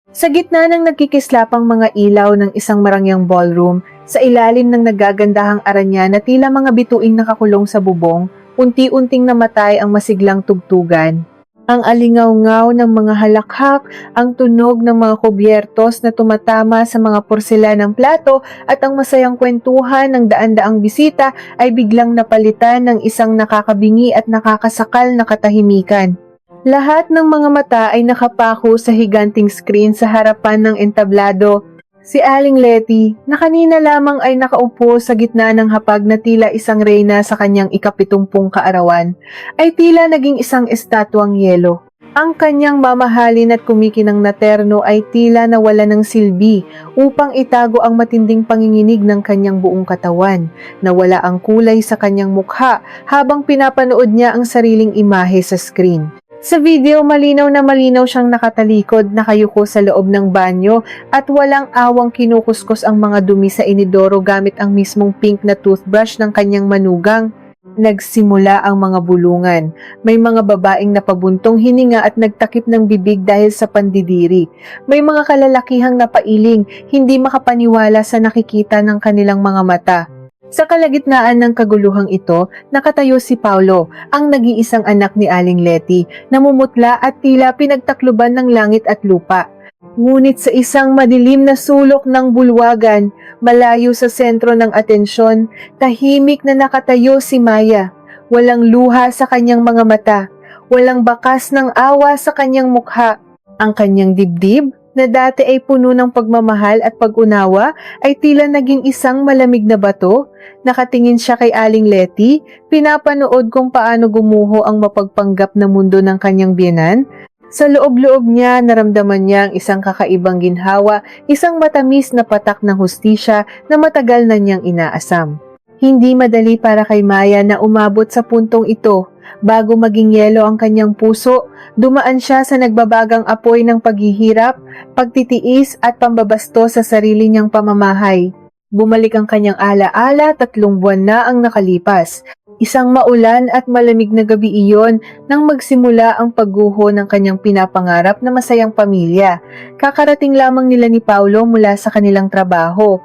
Sa gitna ng nagkikislapang mga ilaw ng isang marangyang ballroom, sa ilalim ng nagagandahang aranya na tila mga bituing nakakulong sa bubong, unti-unting namatay ang masiglang tugtugan. Ang alingaw-ngaw ng mga halakhak, ang tunog ng mga kubyertos na tumatama sa mga porselanang plato at ang masayang kwentuhan ng daan-daang bisita ay biglang napalitan ng isang nakakabingi at nakakasakal na katahimikan. Lahat ng mga mata ay nakapako sa higanting screen sa harapan ng entablado. Si Aling Letty, na kanina lamang ay nakaupo sa gitna ng hapag na tila isang reyna sa kanyang ikapitumpung kaarawan, ay tila naging isang estatwang yelo. Ang kanyang mamahalin at kumikinang na terno ay tila nawala ng silbi upang itago ang matinding panginginig ng kanyang buong katawan. Nawala ang kulay sa kanyang mukha habang pinapanood niya ang sariling imahe sa screen. Sa video, malinaw na malinaw siyang nakatalikod, nakayuko sa loob ng banyo at walang awang kinukuskus ang mga dumi sa inidoro gamit ang mismong pink na toothbrush ng kanyang manugang. Nagsimula ang mga bulungan. May mga babaeng napabuntong hininga at nagtakip ng bibig dahil sa pandidiri. May mga kalalakihang napailing, hindi makapaniwala sa nakikita ng kanilang mga mata. Sa kalagitnaan ng kaguluhang ito, nakatayo si Paulo, ang nag-iisang anak ni Aling Letty, namumutla at tila pinagtakluban ng langit at lupa. Ngunit sa isang madilim na sulok ng bulwagan, malayo sa sentro ng atensyon, tahimik na nakatayo si Maya. Walang luha sa kanyang mga mata, walang bakas ng awa sa kanyang mukha. Ang kanyang dibdib, na dati ay puno ng pagmamahal at pag-unawa, ay tila naging isang malamig na bato. Nakatingin siya kay Aling Letty, pinapanood kung paano gumuho ang mapagpanggap na mundo ng kanyang biyenan. Sa loob-loob niya, naramdaman niya ang isang kakaibang ginhawa, isang matamis na patak ng hustisya na matagal na niyang inaasam. Hindi madali para kay Maya na umabot sa puntong ito. Bago maging yelo ang kanyang puso, dumaan siya sa nagbabagang apoy ng paghihirap, pagtitiis at pambabasto sa sarili niyang pamamahay. Bumalik ang kanyang alaala, 3 buwan na ang nakalipas. Isang maulan at malamig na gabi iyon nang magsimula ang pagguho ng kanyang pinapangarap na masayang pamilya. Kakarating lamang nila ni Paulo mula sa kanilang trabaho.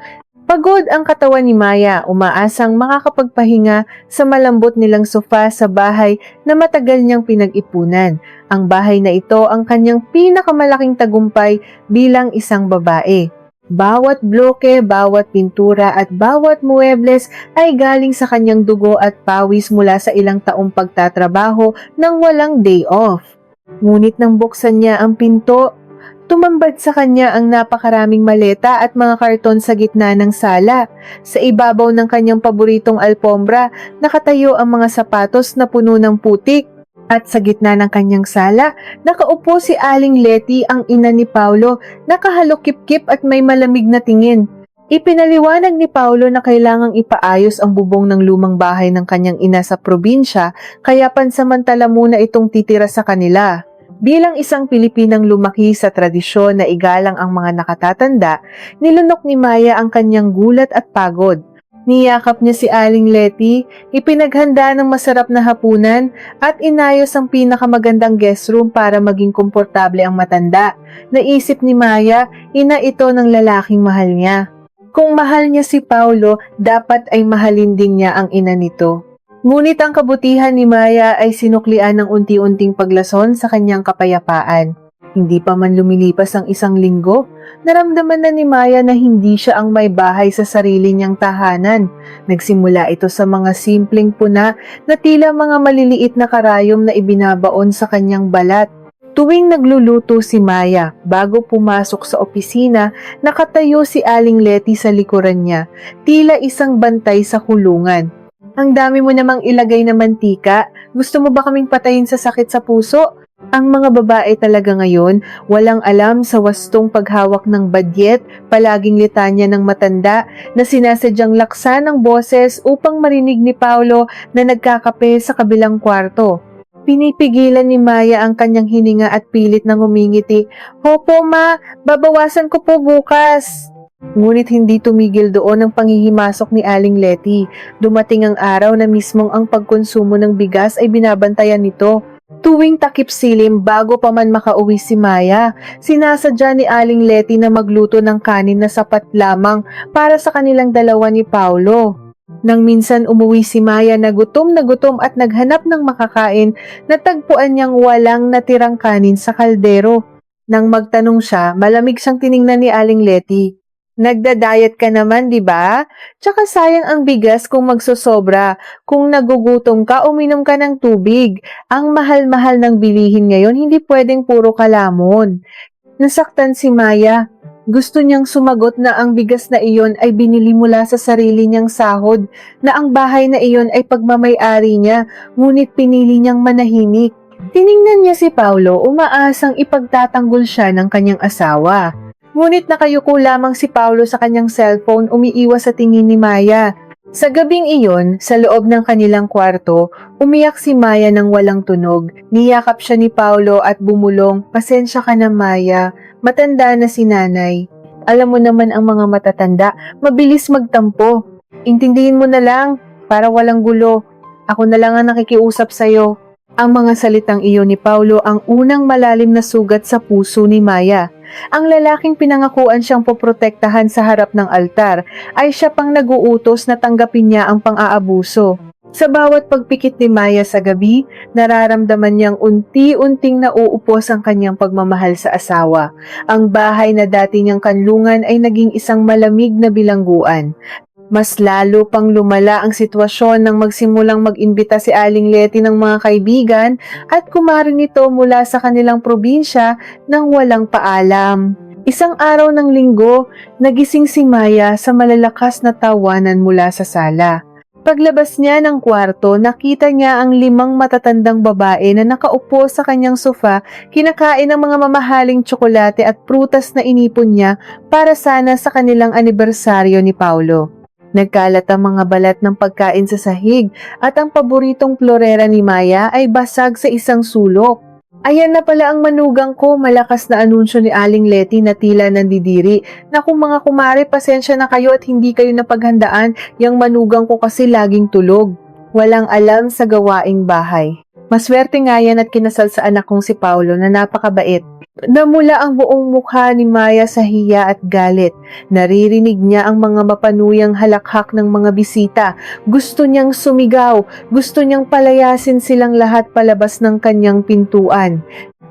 Pagod ang katawan ni Maya, umaasang makakapagpahinga sa malambot nilang sofa sa bahay na matagal niyang pinag-ipunan. Ang bahay na ito ang kanyang pinakamalaking tagumpay bilang isang babae. Bawat bloke, bawat pintura at bawat muebles ay galing sa kanyang dugo at pawis mula sa ilang taong pagtatrabaho nang walang day off. Ngunit nang buksan niya ang pinto, tumambad sa kanya ang napakaraming maleta at mga karton sa gitna ng sala. Sa ibabaw ng kanyang paboritong alpombra, nakatayo ang mga sapatos na puno ng putik. At sa gitna ng kanyang sala, nakaupo si Aling Letty, ang ina ni Paulo, nakahalokip-kip at may malamig na tingin. Ipinaliwanag ni Paulo na kailangang ipaayos ang bubong ng lumang bahay ng kanyang ina sa probinsya, kaya pansamantala muna itong titira sa kanila. Bilang isang Pilipinang lumaki sa tradisyon na igalang ang mga nakatatanda, nilunok ni Maya ang kanyang gulat at pagod. Niyakap niya si Aling Letty, ipinaghanda ng masarap na hapunan at inayos ang pinakamagandang guest room para maging komportable ang matanda. Naisip ni Maya, ina ito ng lalaking mahal niya. Kung mahal niya si Paulo, dapat ay mahalin din niya ang ina nito. Ngunit ang kabutihan ni Maya ay sinuklian ng unti-unting paglason sa kanyang kapayapaan. Hindi pa man lumilipas ang 1 linggo, naramdaman na ni Maya na hindi siya ang may bahay sa sarili niyang tahanan. Nagsimula ito sa mga simpleng puna na tila mga maliliit na karayom na ibinabaon sa kanyang balat. Tuwing nagluluto si Maya, bago pumasok sa opisina, nakatayo si Aling Letty sa likuran niya, tila isang bantay sa kulungan. Ang dami mo namang ilagay na mantika, gusto mo ba kaming patayin sa sakit sa puso? Ang mga babae talaga ngayon, walang alam sa wastong paghawak ng badyet, palaging litanya ng matanda na sinasadyang laksan ng boses upang marinig ni Paulo na nagkakape sa kabilang kwarto. Pinipigilan ni Maya ang kanyang hininga at pilit nang humingiti. "Opo ma, babawasan ko po bukas." Ngunit hindi tumigil doon ang panghihimasok ni Aling Letty. Dumating ang araw na mismong ang pagkonsumo ng bigas ay binabantayan nito. Tuwing takip silim bago pa man makauwi si Maya, sinasadya ni Aling Letty na magluto ng kanin na sapat lamang para sa kanilang dalawa ni Paulo. Nang minsan umuwi si Maya na gutom at naghanap ng makakain, natagpuan niyang walang natirang kanin sa kaldero. Nang magtanong siya, malamig siyang tiningnan ni Aling Letty. Nagda-diet ka naman, di ba? Tsaka sayang ang bigas kung magsosobra. Kung nagugutom ka, uminom ka ng tubig. Ang mahal-mahal ng bilihin ngayon, hindi pwedeng puro kalamon. Nasaktan si Maya. Gusto niyang sumagot na ang bigas na iyon ay binili mula sa sarili niyang sahod, na ang bahay na iyon ay pagmamay-ari niya, ngunit pinili niyang manahimik. Tiningnan niya si Paulo, umaasang ipagtatanggol siya ng kanyang asawa. Ngunit nakayuko lamang si Paulo sa kanyang cellphone, umiiwas sa tingin ni Maya. Sa gabing iyon, sa loob ng kanilang kwarto, umiyak si Maya ng walang tunog. Niyakap siya ni Paulo at bumulong, "Pasensya ka na, Maya. Matanda na si nanay. Alam mo naman ang mga matatanda, mabilis magtampo. Intindihin mo na lang, para walang gulo. Ako na lang ang nakikiusap sa'yo." Ang mga salitang iyon ni Paulo ang unang malalim na sugat sa puso ni Maya. Ang lalaking pinangakuan siyang poprotektahan sa harap ng altar ay siya pang naguutos na tanggapin niya ang pang-aabuso. Sa bawat pagpikit ni Maya sa gabi, nararamdaman niyang unti-unting nauupos ang kanyang pagmamahal sa asawa. Ang bahay na dati niyang kanlungan ay naging isang malamig na bilangguan. Mas lalo pang lumala ang sitwasyon nang magsimulang mag-imbita si Aling Letty ng mga kaibigan at kumari nito mula sa kanilang probinsya nang walang paalam. Isang araw ng linggo, nagising si Maya sa malalakas na tawanan mula sa sala. Paglabas niya ng kwarto, nakita niya ang 5 matatandang babae na nakaupo sa kanyang sofa, kinakain ng mga mamahaling tsokolate at prutas na inipon niya para sana sa kanilang anibersaryo ni Paulo. Nagkalat ang mga balat ng pagkain sa sahig at ang paboritong florera ni Maya ay basag sa isang sulok. "Ayan na pala ang manugang ko," malakas na anunsyo ni Aling Letty na tila nandidiri. "Naku mga kumare, pasensya na kayo at hindi kayo napaghandaan. Yang manugang ko kasi laging tulog. Walang alam sa gawaing bahay. Maswerte nga yan at kinasal sa anak kong si Paulo na napakabait." Namula ang buong mukha ni Maya sa hiya at galit. Naririnig niya ang mga mapanuyang halakhak ng mga bisita. Gusto niyang sumigaw. Gusto niyang palayasin silang lahat palabas ng kanyang pintuan.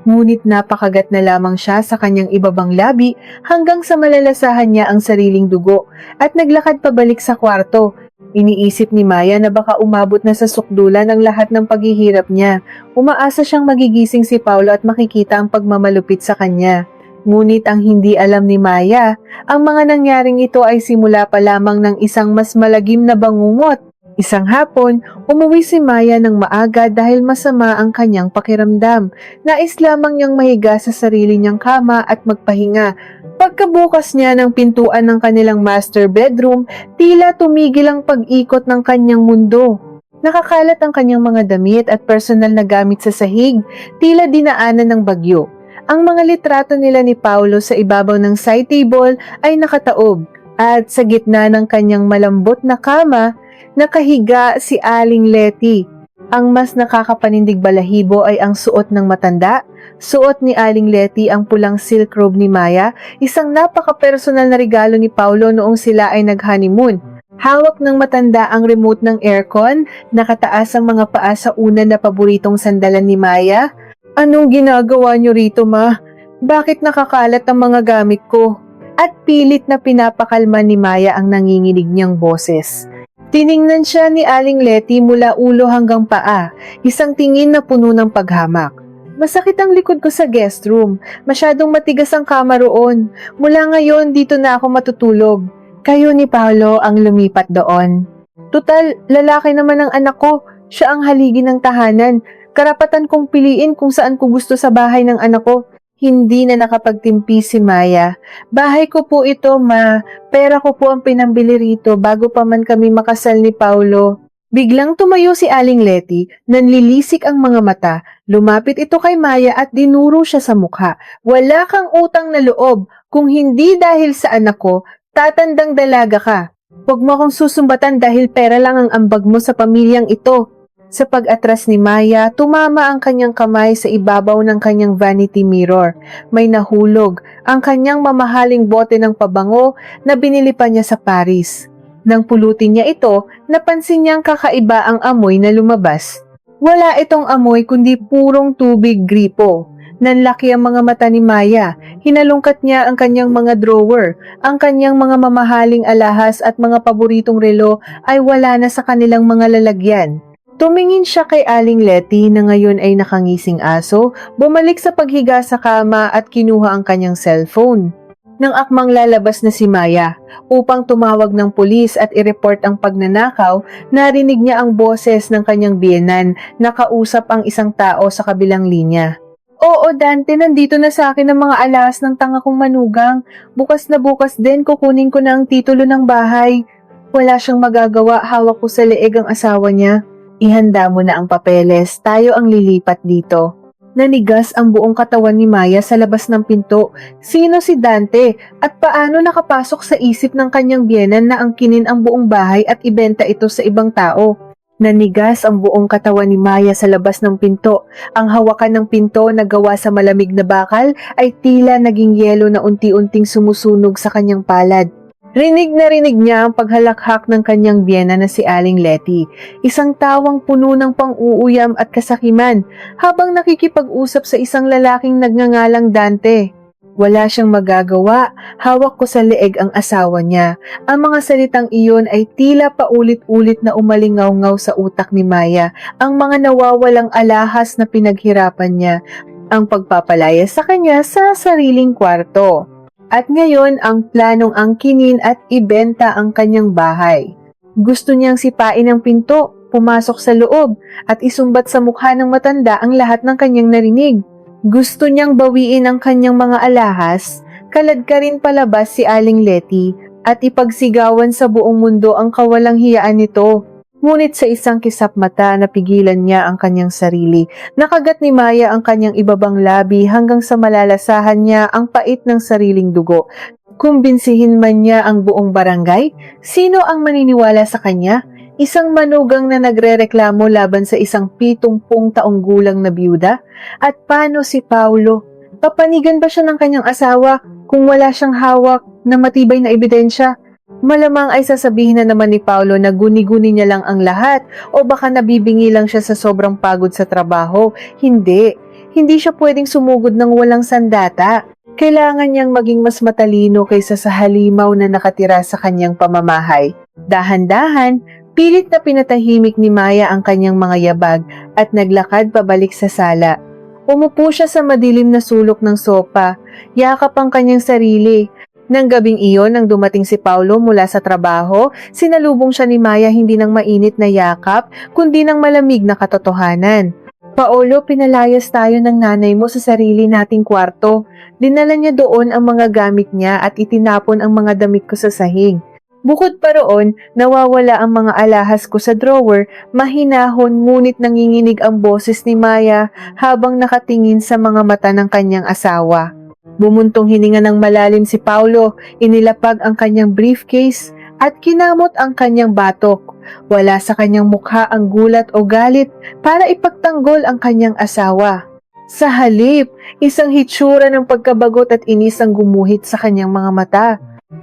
Ngunit napakagat na lamang siya sa kanyang ibabang labi hanggang sa malalasahan niya ang sariling dugo at naglakad pabalik sa kwarto. Iniisip ni Maya na baka umabot na sa sukdulan ang lahat ng paghihirap niya. Umaasa siyang magigising si Paulo at makikita ang pagmamalupit sa kanya. Ngunit ang hindi alam ni Maya, ang mga nangyaring ito ay simula pa lamang ng isang mas malagim na bangungot. Isang hapon, umuwi si Maya ng maaga dahil masama ang kanyang pakiramdam. Nais lamang niyang mahiga sa sarili niyang kama at magpahinga. Pagkabukas niya ng pintuan ng kanilang master bedroom, tila tumigil ang pag-ikot ng kanyang mundo. Nakakalat ang kanyang mga damit at personal na gamit sa sahig, tila dinaanan ng bagyo. Ang mga litrato nila ni Paulo sa ibabaw ng side table ay nakataob, at sa gitna ng kanyang malambot na kama, nakahiga si Aling Letty. Ang mas nakakapanindig balahibo ay ang suot ng matanda. Suot ni Aling Letty ang pulang silk robe ni Maya, isang napaka-personal na regalo ni Paulo noong sila ay nag-honeymoon. Hawak ng matanda ang remote ng aircon, nakataas ang mga paa sa una na paboritong sandalan ni Maya. "Anong ginagawa niyo rito, ma? Bakit nakakalat ang mga gamit ko?" At pilit na pinapakalma ni Maya ang nanginginig niyang boses. Tiningnan siya ni Aling Letty mula ulo hanggang paa, isang tingin na puno ng paghamak. "Masakit ang likod ko sa guest room. Masyadong matigas ang kama roon. Mula ngayon, dito na ako matutulog." Kayo ni Paulo ang lumipat doon. "Tutal, lalaki naman ang anak ko. Siya ang haligi ng tahanan. Karapatan kong piliin kung saan ko gusto sa bahay ng anak ko." Hindi na nakapagtimpi si Maya. "Bahay ko po ito, ma. Pera ko po ang pinambili rito bago pa man kami makasal ni Paulo." Biglang tumayo si Aling Letty, nanlilisik ang mga mata. Lumapit ito kay Maya at dinuro siya sa mukha. "Wala kang utang na loob. Kung hindi dahil sa anak ko, tatandang dalaga ka. Huwag mo akong susumbatan dahil pera lang ang ambag mo sa pamilyang ito." Sa pag-atras ni Maya, tumama ang kanyang kamay sa ibabaw ng kanyang vanity mirror. May nahulog ang kanyang mamahaling bote ng pabango na binili pa niya sa Paris. Nang pulutin niya ito, napansin niyang kakaiba ang amoy na lumabas. Wala itong amoy kundi purong tubig gripo. Nanlaki ang mga mata ni Maya. Hinalungkat niya ang kanyang mga drawer. Ang kanyang mga mamahaling alahas at mga paboritong relo ay wala na sa kanilang mga lalagyan. Tumingin siya kay Aling Letty na ngayon ay nakangising aso, bumalik sa paghiga sa kama at kinuha ang kanyang cellphone. Nang akmang lalabas na si Maya upang tumawag ng pulis at i-report ang pagnanakaw, narinig niya ang boses ng kanyang biyenan na kausap ang isang tao sa kabilang linya. Oo, Dante, nandito na sa akin ang mga alahas ng tanga kong manugang. Bukas na bukas din, kukunin ko na ang titulo ng bahay. Wala siyang magagawa, hawak ko sa leeg ang asawa niya. Ihanda mo na ang papeles, tayo ang lilipat dito. Nanigas ang buong katawan ni Maya sa labas ng pinto. Sino si Dante at paano nakapasok sa isip ng kanyang biyenan na angkinin ang buong bahay at ibenta ito sa ibang tao? Nanigas ang buong katawan ni Maya sa labas ng pinto. Ang hawakan ng pinto na gawa sa malamig na bakal ay tila naging yelo na unti-unting sumusunog sa kanyang palad. Rinig na rinig niya ang paghalakhak ng kanyang biyena na si Aling Letty, isang tawang puno ng pang-uuyam at kasakiman habang nakikipag-usap sa isang lalaking nagngangalang Dante. Wala siyang magagawa, hawak ko sa leeg ang asawa niya. Ang mga salitang iyon ay tila paulit-ulit na umalingaw-ngaw sa utak ni Maya, ang mga nawawalang alahas na pinaghirapan niya, ang pagpapalaya sa kanya sa sariling kwarto. At ngayon ang planong angkinin at ibenta ang kanyang bahay. Gusto niyang sipain ang pinto, pumasok sa loob, at isumbat sa mukha ng matanda ang lahat ng kanyang narinig. Gusto niyang bawiin ang kanyang mga alahas, kalad ka rin palabas si Aling Letty, at ipagsigawan sa buong mundo ang kawalang hiyaan nito. Ngunit sa isang kisap mata napigilan niya ang kanyang sarili. Nakagat ni Maya ang kanyang ibabang labi hanggang sa malalasahan niya ang pait ng sariling dugo. Kumbinsihin man niya ang buong barangay, sino ang maniniwala sa kanya? Isang manugang na nagrereklamo laban sa isang 70 taong gulang na biyuda? At paano si Paulo? Papanigan ba siya ng kanyang asawa kung wala siyang hawak na matibay na ebidensya? Malamang ay sasabihin na naman ni Paulo na guni-guni niya lang ang lahat o baka nabibingi lang siya sa sobrang pagod sa trabaho. Hindi siya pwedeng sumugod ng walang sandata. Kailangan niyang maging mas matalino kaysa sa halimaw na nakatira sa kanyang pamamahay. Dahan-dahan, pilit na pinatahimik ni Maya ang kanyang mga yabag at naglakad pabalik sa sala. Umupo siya sa madilim na sulok ng sopa, yakap ang kanyang sarili. Nang gabing iyon nang dumating si Paulo mula sa trabaho, sinalubong siya ni Maya hindi ng mainit na yakap, kundi ng malamig na katotohanan. Paulo, pinalayas tayo ng nanay mo sa sarili nating kwarto. Dinala niya doon ang mga gamit niya at itinapon ang mga damit ko sa sahig. Bukod pa roon, nawawala ang mga alahas ko sa drawer, mahinahon ngunit nanginginig ang boses ni Maya habang nakatingin sa mga mata ng kanyang asawa. Bumuntong hininga ng malalim si Paulo, inilapag ang kanyang briefcase at kinamot ang kanyang batok. Wala sa kanyang mukha ang gulat o galit para ipagtanggol ang kanyang asawa. Sa halip, isang hitsura ng pagkabagot at inis ang gumuhit sa kanyang mga mata.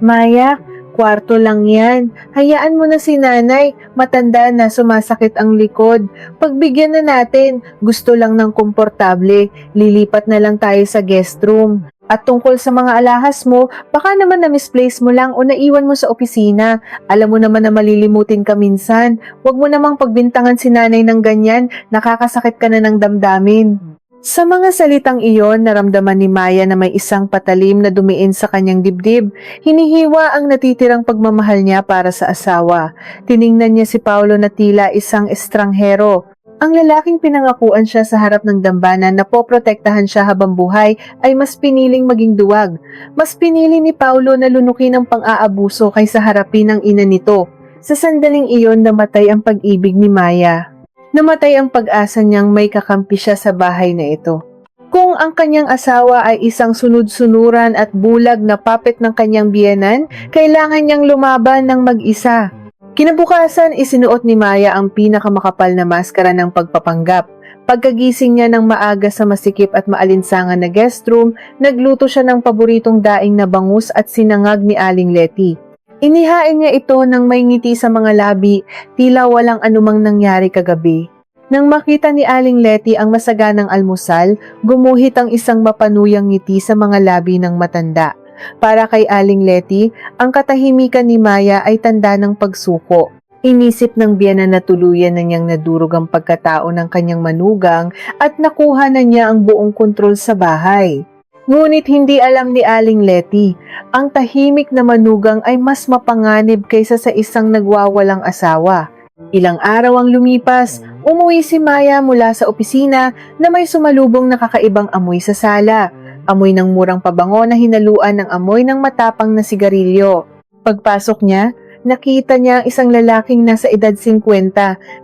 Maya, kwarto lang yan. Hayaan mo na si nanay, matanda na, sumasakit ang likod. Pagbigyan na natin, gusto lang ng komportable, lilipat na lang tayo sa guest room. At tungkol sa mga alahas mo, baka naman na-misplace mo lang o naiwan mo sa opisina. Alam mo naman na malilimutin ka minsan. Huwag mo namang pagbintangan si nanay ng ganyan, nakakasakit ka na ng damdamin. Sa mga salitang iyon, naramdaman ni Maya na may isang patalim na dumiin sa kanyang dibdib. Hinihiwa ang natitirang pagmamahal niya para sa asawa. Tiningnan niya si Paulo na tila isang estranghero. Ang lalaking pinangakuan siya sa harap ng dambana na poprotektahan siya habang buhay ay mas piniling maging duwag. Mas pinili ni Paulo na lunukin ang pang-aabuso kaysa harapin ang ina nito. Sa sandaling iyon, namatay ang pag-ibig ni Maya. Namatay ang pag-asa niyang may kakampi siya sa bahay na ito. Kung ang kanyang asawa ay isang sunod-sunuran at bulag na puppet ng kanyang biyenan, kailangan niyang lumaban ng mag-isa. Kinabukasan, isinuot ni Maya ang pinakamakapal na maskara ng pagpapanggap. Pagkagising niya ng maaga sa masikip at maalinsangan na guest room, nagluto siya ng paboritong daing na bangus at sinangag ni Aling Letty. Inihain niya ito ng may ngiti sa mga labi, tila walang anumang nangyari kagabi. Nang makita ni Aling Letty ang masaganang almusal, gumuhit ang isang mapanuyang ngiti sa mga labi ng matanda. Para kay Aling Letty, ang katahimikan ni Maya ay tanda ng pagsuko. Inisip ng biyana na tuluyan na niyang nadurog ang pagkatao ng kanyang manugang at nakuha na niya ang buong kontrol sa bahay. Ngunit hindi alam ni Aling Letty, ang tahimik na manugang ay mas mapanganib kaysa sa isang nagwawalang asawa. Ilang araw ang lumipas, umuwi si Maya mula sa opisina na may sumalubong na kakaibang amoy sa sala. Amoy ng murang pabango na hinaluan ng amoy ng matapang na sigarilyo. Pagpasok niya, nakita niya ang isang lalaking nasa edad 50,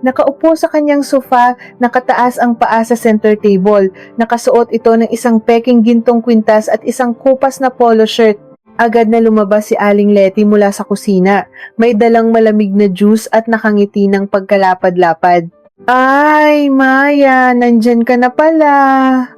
nakaupo sa kanyang sofa, nakataas ang paa sa center table, nakasuot ito ng isang peking gintong kwintas at isang kupas na polo shirt. Agad na lumabas si Aling Letty mula sa kusina, may dalang malamig na juice at nakangiti ng pagkalapad-lapad. Ay, Maya, nandyan ka na pala.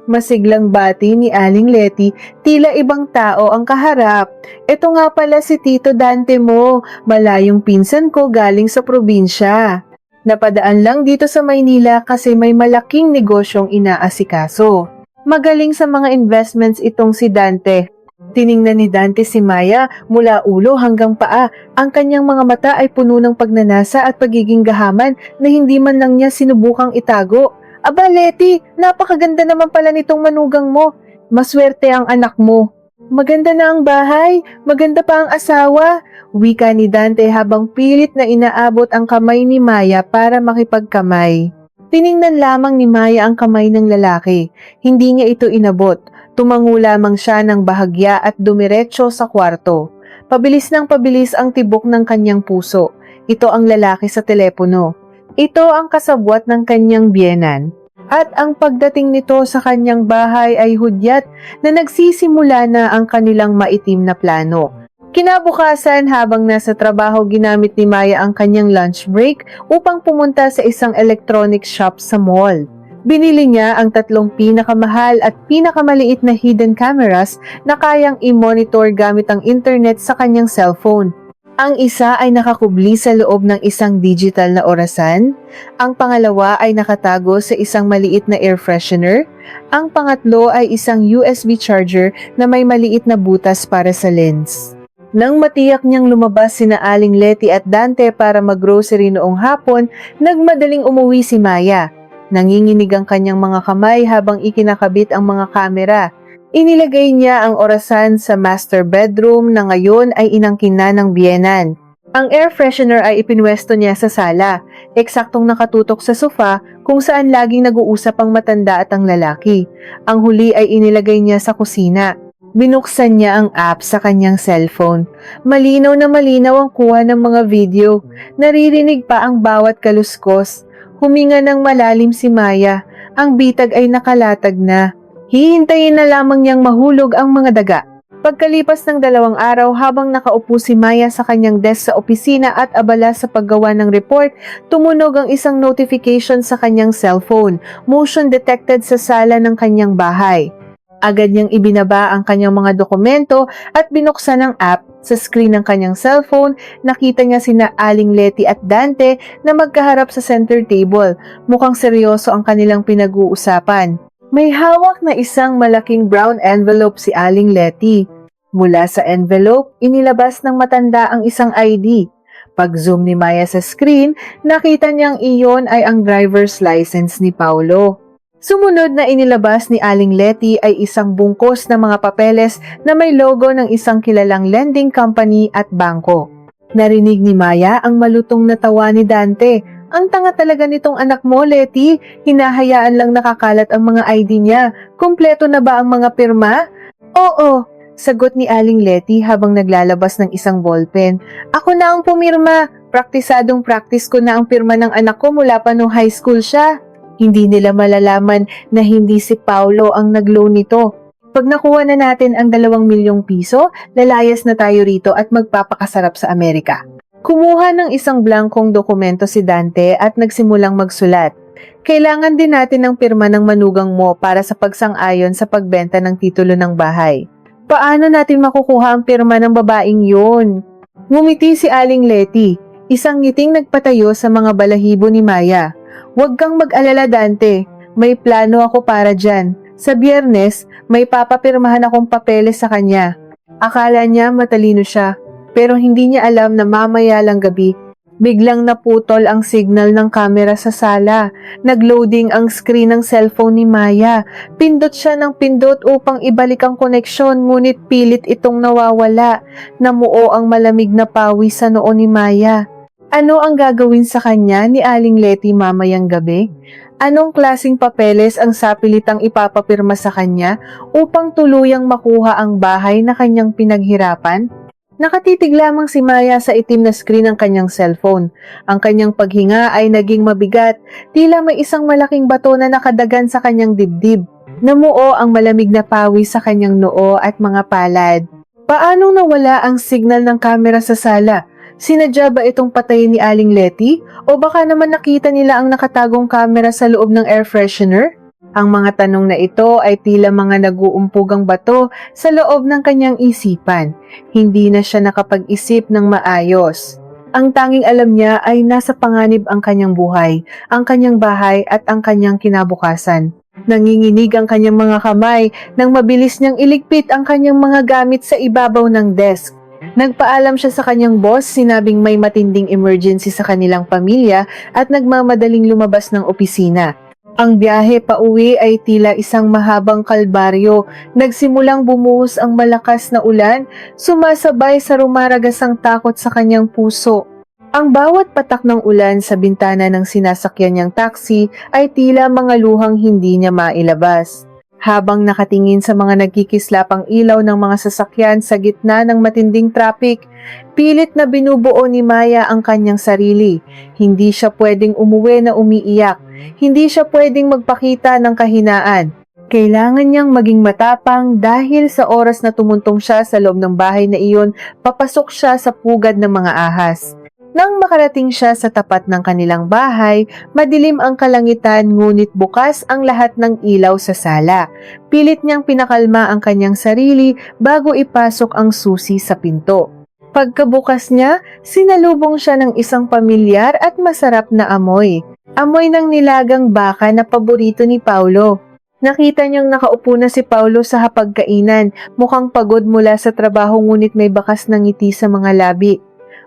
Masiglang bati ni Aling Letty, tila ibang tao ang kaharap. Ito nga pala si Tito Dante mo, malayong pinsan ko galing sa probinsya. Napadaan lang dito sa Maynila kasi may malaking negosyong inaasikaso. Magaling sa mga investments itong si Dante. Tiningnan ni Dante si Maya mula ulo hanggang paa. Ang kanyang mga mata ay puno ng pagnanasa at pagiging gahaman na hindi man lang niya sinubukang itago. Aba Letty, napakaganda naman pala nitong manugang mo. Maswerte ang anak mo. Maganda na ang bahay, maganda pa ang asawa. Wika ni Dante habang pilit na inaabot ang kamay ni Maya para makipagkamay. Tiningnan lamang ni Maya ang kamay ng lalaki. Hindi niya ito inabot. Tumango lamang siya ng bahagya at dumiretso sa kwarto. Pabilis ng pabilis ang tibok ng kanyang puso. Ito ang lalaki sa telepono. Ito ang kasabwat ng kanyang biyenan. At ang pagdating nito sa kanyang bahay ay hudyat na nagsisimula na ang kanilang maitim na plano. Kinabukasan habang nasa trabaho ginamit ni Maya ang kanyang lunch break upang pumunta sa isang electronics shop sa mall. Binili niya ang 3 pinakamahal at pinakamaliit na hidden cameras na kayang i-monitor gamit ang internet sa kanyang cellphone. Ang isa ay nakakubli sa loob ng isang digital na orasan, ang pangalawa ay nakatago sa isang maliit na air freshener, ang pangatlo ay isang USB charger na may maliit na butas para sa lens. Nang matiyak niyang lumabas sina Aling Letty at Dante para mag-grocery noong hapon, nagmadaling umuwi si Maya. Nanginginig ang kanyang mga kamay habang ikinakabit ang mga kamera. Inilagay niya ang orasan sa master bedroom na ngayon ay inangkin na ng biyenan. Ang air freshener ay ipinwesto niya sa sala, eksaktong nakatutok sa sofa kung saan laging nag-uusap ang matanda at ang lalaki. Ang huli ay inilagay niya sa kusina. Binuksan niya ang app sa kanyang cellphone. Malinaw na malinaw ang kuha ng mga video. Naririnig pa ang bawat kaluskos. Huminga ng malalim si Maya. Ang bitag ay nakalatag na. Hihintayin na lamang niyang mahulog ang mga daga. Pagkalipas ng 2 araw habang nakaupo si Maya sa kanyang desk sa opisina at abala sa paggawa ng report, tumunog ang isang notification sa kanyang cellphone. Motion detected sa sala ng kanyang bahay. Agad niyang ibinaba ang kanyang mga dokumento at binuksan ang app. Sa screen ng kanyang cellphone, nakita niya sina Aling Letty at Dante na magkaharap sa center table. Mukhang seryoso ang kanilang pinag-uusapan. May hawak na isang malaking brown envelope si Aling Letty. Mula sa envelope, inilabas ng matanda ang isang ID. Pag-zoom ni Maya sa screen, nakita niyang iyon ay ang driver's license ni Paulo. Sumunod na inilabas ni Aling Letty ay isang bungkos na mga papeles na may logo ng isang kilalang lending company at bangko. Narinig ni Maya ang malutong na tawa ni Dante. Ang tanga talaga nitong anak mo, Letty. Hinahayaan lang nakakalat ang mga ID niya. Kumpleto na ba ang mga pirma? Oo, sagot ni Aling Letty habang naglalabas ng isang ballpen. Ako na ang pumirma. Praktisadong practice ko na ang pirma ng anak ko mula pa nung high school siya. Hindi nila malalaman na hindi si Paulo ang nag-loan nito. Pag nakuha na natin ang 2 milyong piso, lalayas na tayo rito at magpapakasarap sa Amerika. Kumuha ng isang blankong dokumento si Dante at nagsimulang magsulat. Kailangan din natin ng pirma ng manugang mo para sa pagsang-ayon sa pagbenta ng titulo ng bahay. Paano natin makukuha ang pirma ng babaeng yun? Ngumiti si Aling Letty, isang ngiting nagpatayo sa mga balahibo ni Maya. Huwag kang mag-alala, Dante. May plano ako para dyan. Sa Biyernes, may papapirmahan akong papeles sa kanya. Akala niya matalino siya, pero hindi niya alam na mamaya lang gabi, biglang naputol ang signal ng kamera sa sala. Nagloading ang screen ng cellphone ni Maya. Pindot siya ng pindot upang ibalik ang koneksyon, ngunit pilit itong nawawala. Namuo ang malamig na pawis sa noo ni Maya. Ano ang gagawin sa kanya ni Aling Letty mamayang gabi? Anong klasing papeles ang sapilitang ipapapirma sa kanya upang tuluyang makuha ang bahay na kanyang pinaghirapan? Nakatitig lamang si Maya sa itim na screen ng kanyang cellphone. Ang kanyang paghinga ay naging mabigat, tila may isang malaking bato na nakadagan sa kanyang dibdib. Namuo ang malamig na pawis sa kanyang noo at mga palad. Paanong nawala ang signal ng kamera sa sala? Sinadya ba itong patayin ni Aling Letty? O baka naman nakita nila ang nakatagong kamera sa loob ng air freshener? Ang mga tanong na ito ay tila mga nag-uumpugang bato sa loob ng kanyang isipan. Hindi na siya nakapag-isip ng maayos. Ang tanging alam niya ay nasa panganib ang kanyang buhay, ang kanyang bahay at ang kanyang kinabukasan. Nanginginig ang kanyang mga kamay nang mabilis niyang iligpit ang kanyang mga gamit sa ibabaw ng desk. Nagpaalam siya sa kanyang boss, sinabing may matinding emergency sa kanilang pamilya at nagmamadaling lumabas ng opisina. Ang biyahe pauwi ay tila isang mahabang kalbaryo. Nagsimulang bumuhos ang malakas na ulan, sumasabay sa rumaragasang takot sa kanyang puso. Ang bawat patak ng ulan sa bintana ng sinasakyan niyang taxi ay tila mga luhang hindi niya mailabas. Habang nakatingin sa mga nagkikislapang ilaw ng mga sasakyan sa gitna ng matinding traffic, pilit na binubuo ni Maya ang kanyang sarili. Hindi siya pwedeng umuwi na umiiyak. Hindi siya pwedeng magpakita ng kahinaan. Kailangan niyang maging matapang dahil sa oras na tumuntong siya sa loob ng bahay na iyon, papasok siya sa pugad ng mga ahas. Nang makarating siya sa tapat ng kanilang bahay, madilim ang kalangitan ngunit bukas ang lahat ng ilaw sa sala. Pilit niyang pinakalma ang kanyang sarili bago ipasok ang susi sa pinto. Pagkabukas niya, sinalubong siya ng isang pamilyar at masarap na amoy. Amoy ng nilagang baka na paborito ni Paulo. Nakita niyang nakaupo na si Paulo sa hapagkainan, mukhang pagod mula sa trabaho ngunit may bakas ng ngiti sa mga labi.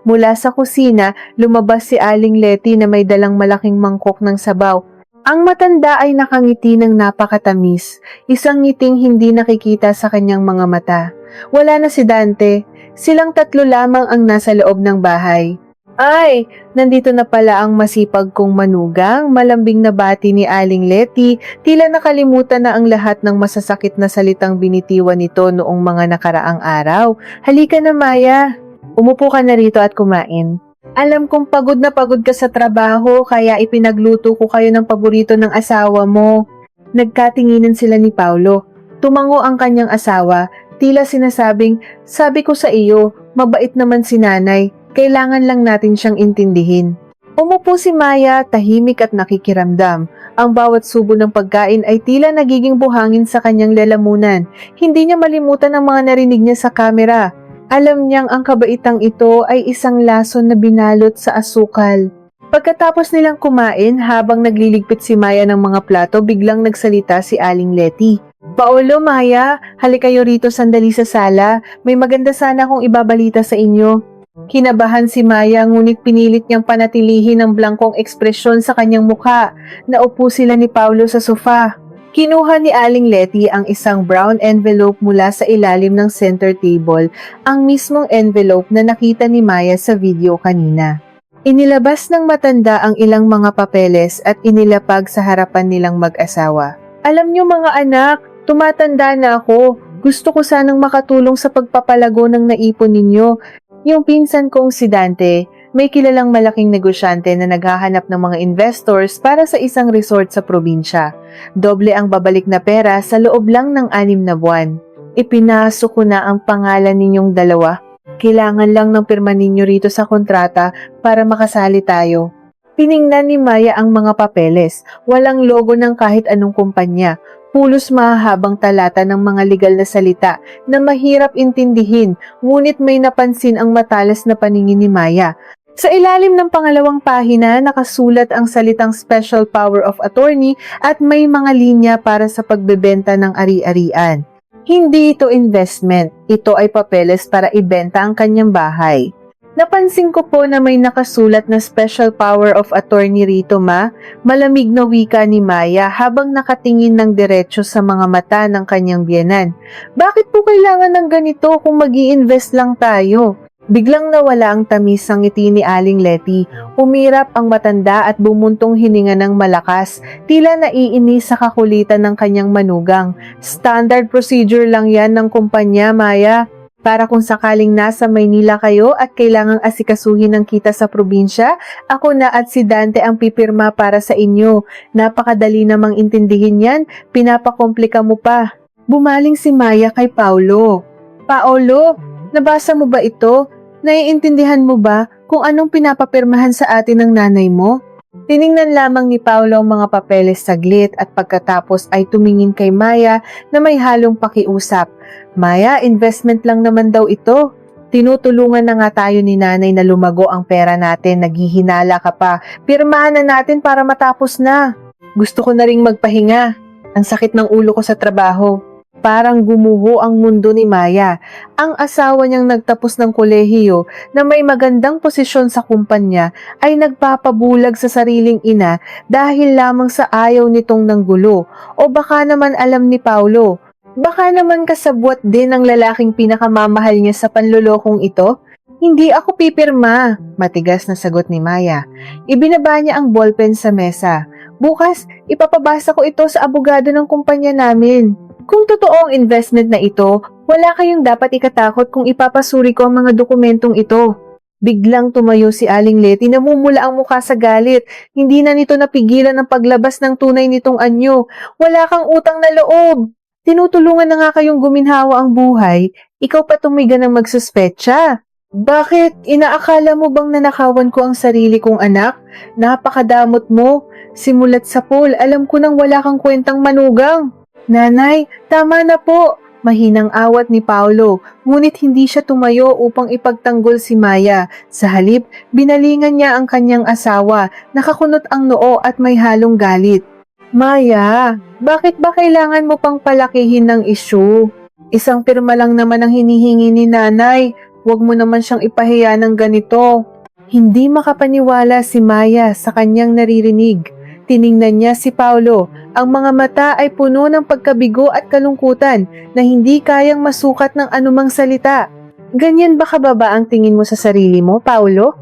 Mula sa kusina, lumabas si Aling Letty na may dalang malaking mangkok ng sabaw. Ang matanda ay nakangiti ng napakatamis, isang ngiting hindi nakikita sa kanyang mga mata. Wala na si Dante, silang tatlo lamang ang nasa loob ng bahay. Ay, nandito na pala ang masipag kong manugang, malambing na bati ni Aling Letty, tila nakalimutan na ang lahat ng masasakit na salitang binitiwan nito noong mga nakaraang araw. Halika na, Maya. Umupo ka na rito at kumain. Alam kong pagod na pagod ka sa trabaho kaya ipinagluto ko kayo ng paborito ng asawa mo. Nagkatinginan sila ni Paulo. Tumango ang kanyang asawa, tila sinasabing, sabi ko sa iyo, mabait naman si nanay, kailangan lang natin siyang intindihin. Umupo si Maya, tahimik at nakikiramdam. Ang bawat subo ng pagkain ay tila nagiging buhangin sa kanyang lalamunan. Hindi niya malimutan ang mga narinig niya sa kamera. Alam niyang ang kabaitang ito ay isang lason na binalot sa asukal. Pagkatapos nilang kumain, habang nagliligpit si Maya ng mga plato, biglang nagsalita si Aling Letty. Paulo, Maya, halik kayo rito sandali sa sala. May maganda sana akong ibabalita sa inyo. Kinabahan si Maya ngunit pinilit niyang panatilihin ang blangkong ekspresyon sa kanyang mukha. Naupo sila ni Paulo sa sofa. Kinuha ni Aling Letty ang isang brown envelope mula sa ilalim ng center table, ang mismong envelope na nakita ni Maya sa video kanina. Inilabas ng matanda ang ilang mga papeles at inilapag sa harapan nilang mag-asawa. Alam niyo mga anak, tumatanda na ako. Gusto ko sanang makatulong sa pagpapalago ng naipon ninyo. Yung pinsan kong si Dante, may kilalang malaking negosyante na naghahanap ng mga investors para sa isang resort sa probinsya. Doble ang babalik na pera sa loob lang ng 6 na buwan. Ipinasok ko na ang pangalan ninyong dalawa. Kailangan lang ng pirma ninyo rito sa kontrata para makasali tayo. Tiningnan ni Maya ang mga papeles. Walang logo ng kahit anong kumpanya. Pulos mahahabang talata ng mga legal na salita na mahirap intindihin, ngunit may napansin ang matalas na paningin ni Maya. Sa ilalim ng pangalawang pahina, nakasulat ang salitang Special Power of Attorney at may mga linya para sa pagbebenta ng ari-arian. Hindi ito investment, ito ay papeles para ibenta ang kanyang bahay. Napansin ko po na may nakasulat na Special Power of Attorney rito, ma. Malamig na wika ni Maya habang nakatingin ng diretso sa mga mata ng kanyang biyenan. Bakit po kailangan ng ganito kung mag-i-invest lang tayo? Biglang nawala ang tamis ng ngiti ni Aling Letty. Umirap ang matanda at bumuntong hininga ng malakas, tila naiinis sa kakulitan ng kanyang manugang. Standard procedure lang yan ng kumpanya, Maya. Para kung sakaling nasa Maynila kayo at kailangang asikasuhin ng kita sa probinsya, ako na at si Dante ang pipirma para sa inyo. Napakadali namang intindihin yan, pinapakomplika mo pa. Bumaling si Maya kay Paulo. Paolo, nabasa mo ba ito? Naiintindihan mo ba kung anong pinapapirmahan sa atin ng nanay mo? Tiningnan lamang ni Paulo ang mga papeles saglit at pagkatapos ay tumingin kay Maya na may halong pakiusap. Maya, investment lang naman daw ito. Tinutulungan na nga tayo ni nanay na lumago ang pera natin, naghihinala ka pa. Pirmahan na natin para matapos na. Gusto ko na ring magpahinga. Ang sakit ng ulo ko sa trabaho. Parang gumuho ang mundo ni Maya. Ang asawa niyang nagtapos ng kolehiyo na may magandang posisyon sa kumpanya ay nagpapabulag sa sariling ina dahil lamang sa ayaw nitong nanggulo. O baka naman alam ni Paulo, baka naman kasabwat din ang lalaking pinakamamahal niya sa panlolokong ito? Hindi ako pipirma, matigas na sagot ni Maya. Ibinaba niya ang ballpen sa mesa. Bukas, ipapabasa ko ito sa abogado ng kumpanya namin. Kung totoo ang investment na ito, wala kayong dapat ikatakot kung ipapasuri ko ang mga dokumentong ito. Biglang tumayo si Aling Letty, namumula ang mukha sa galit. Hindi na nito napigilan ang paglabas ng tunay nitong anyo. Wala kang utang na loob. Tinutulungan na nga kayong guminhawa ang buhay, ikaw pa tumiga ng magsuspetsa. Bakit? Inaakala mo bang nanakawan ko ang sarili kong anak? Napakadamot mo. Simulat sa pool, alam ko nang wala kang kwentang manugang. Nanay, tama na po. Mahinang awat ni Paulo, ngunit hindi siya tumayo upang ipagtanggol si Maya. Sa halip, binalingan niya ang kanyang asawa, nakakunot ang noo at may halong galit. Maya, bakit ba kailangan mo pang palakihin ng issue? Isang pirma lang naman ang hinihingi ni nanay. Huwag mo naman siyang ipahiya ng ganito. Hindi makapaniwala si Maya sa kanyang naririnig. Tiningnan niya si Paulo. Ang mga mata ay puno ng pagkabigo at kalungkutan na hindi kayang masukat ng anumang salita. Ganyan ba kababa ang tingin mo sa sarili mo, Paulo?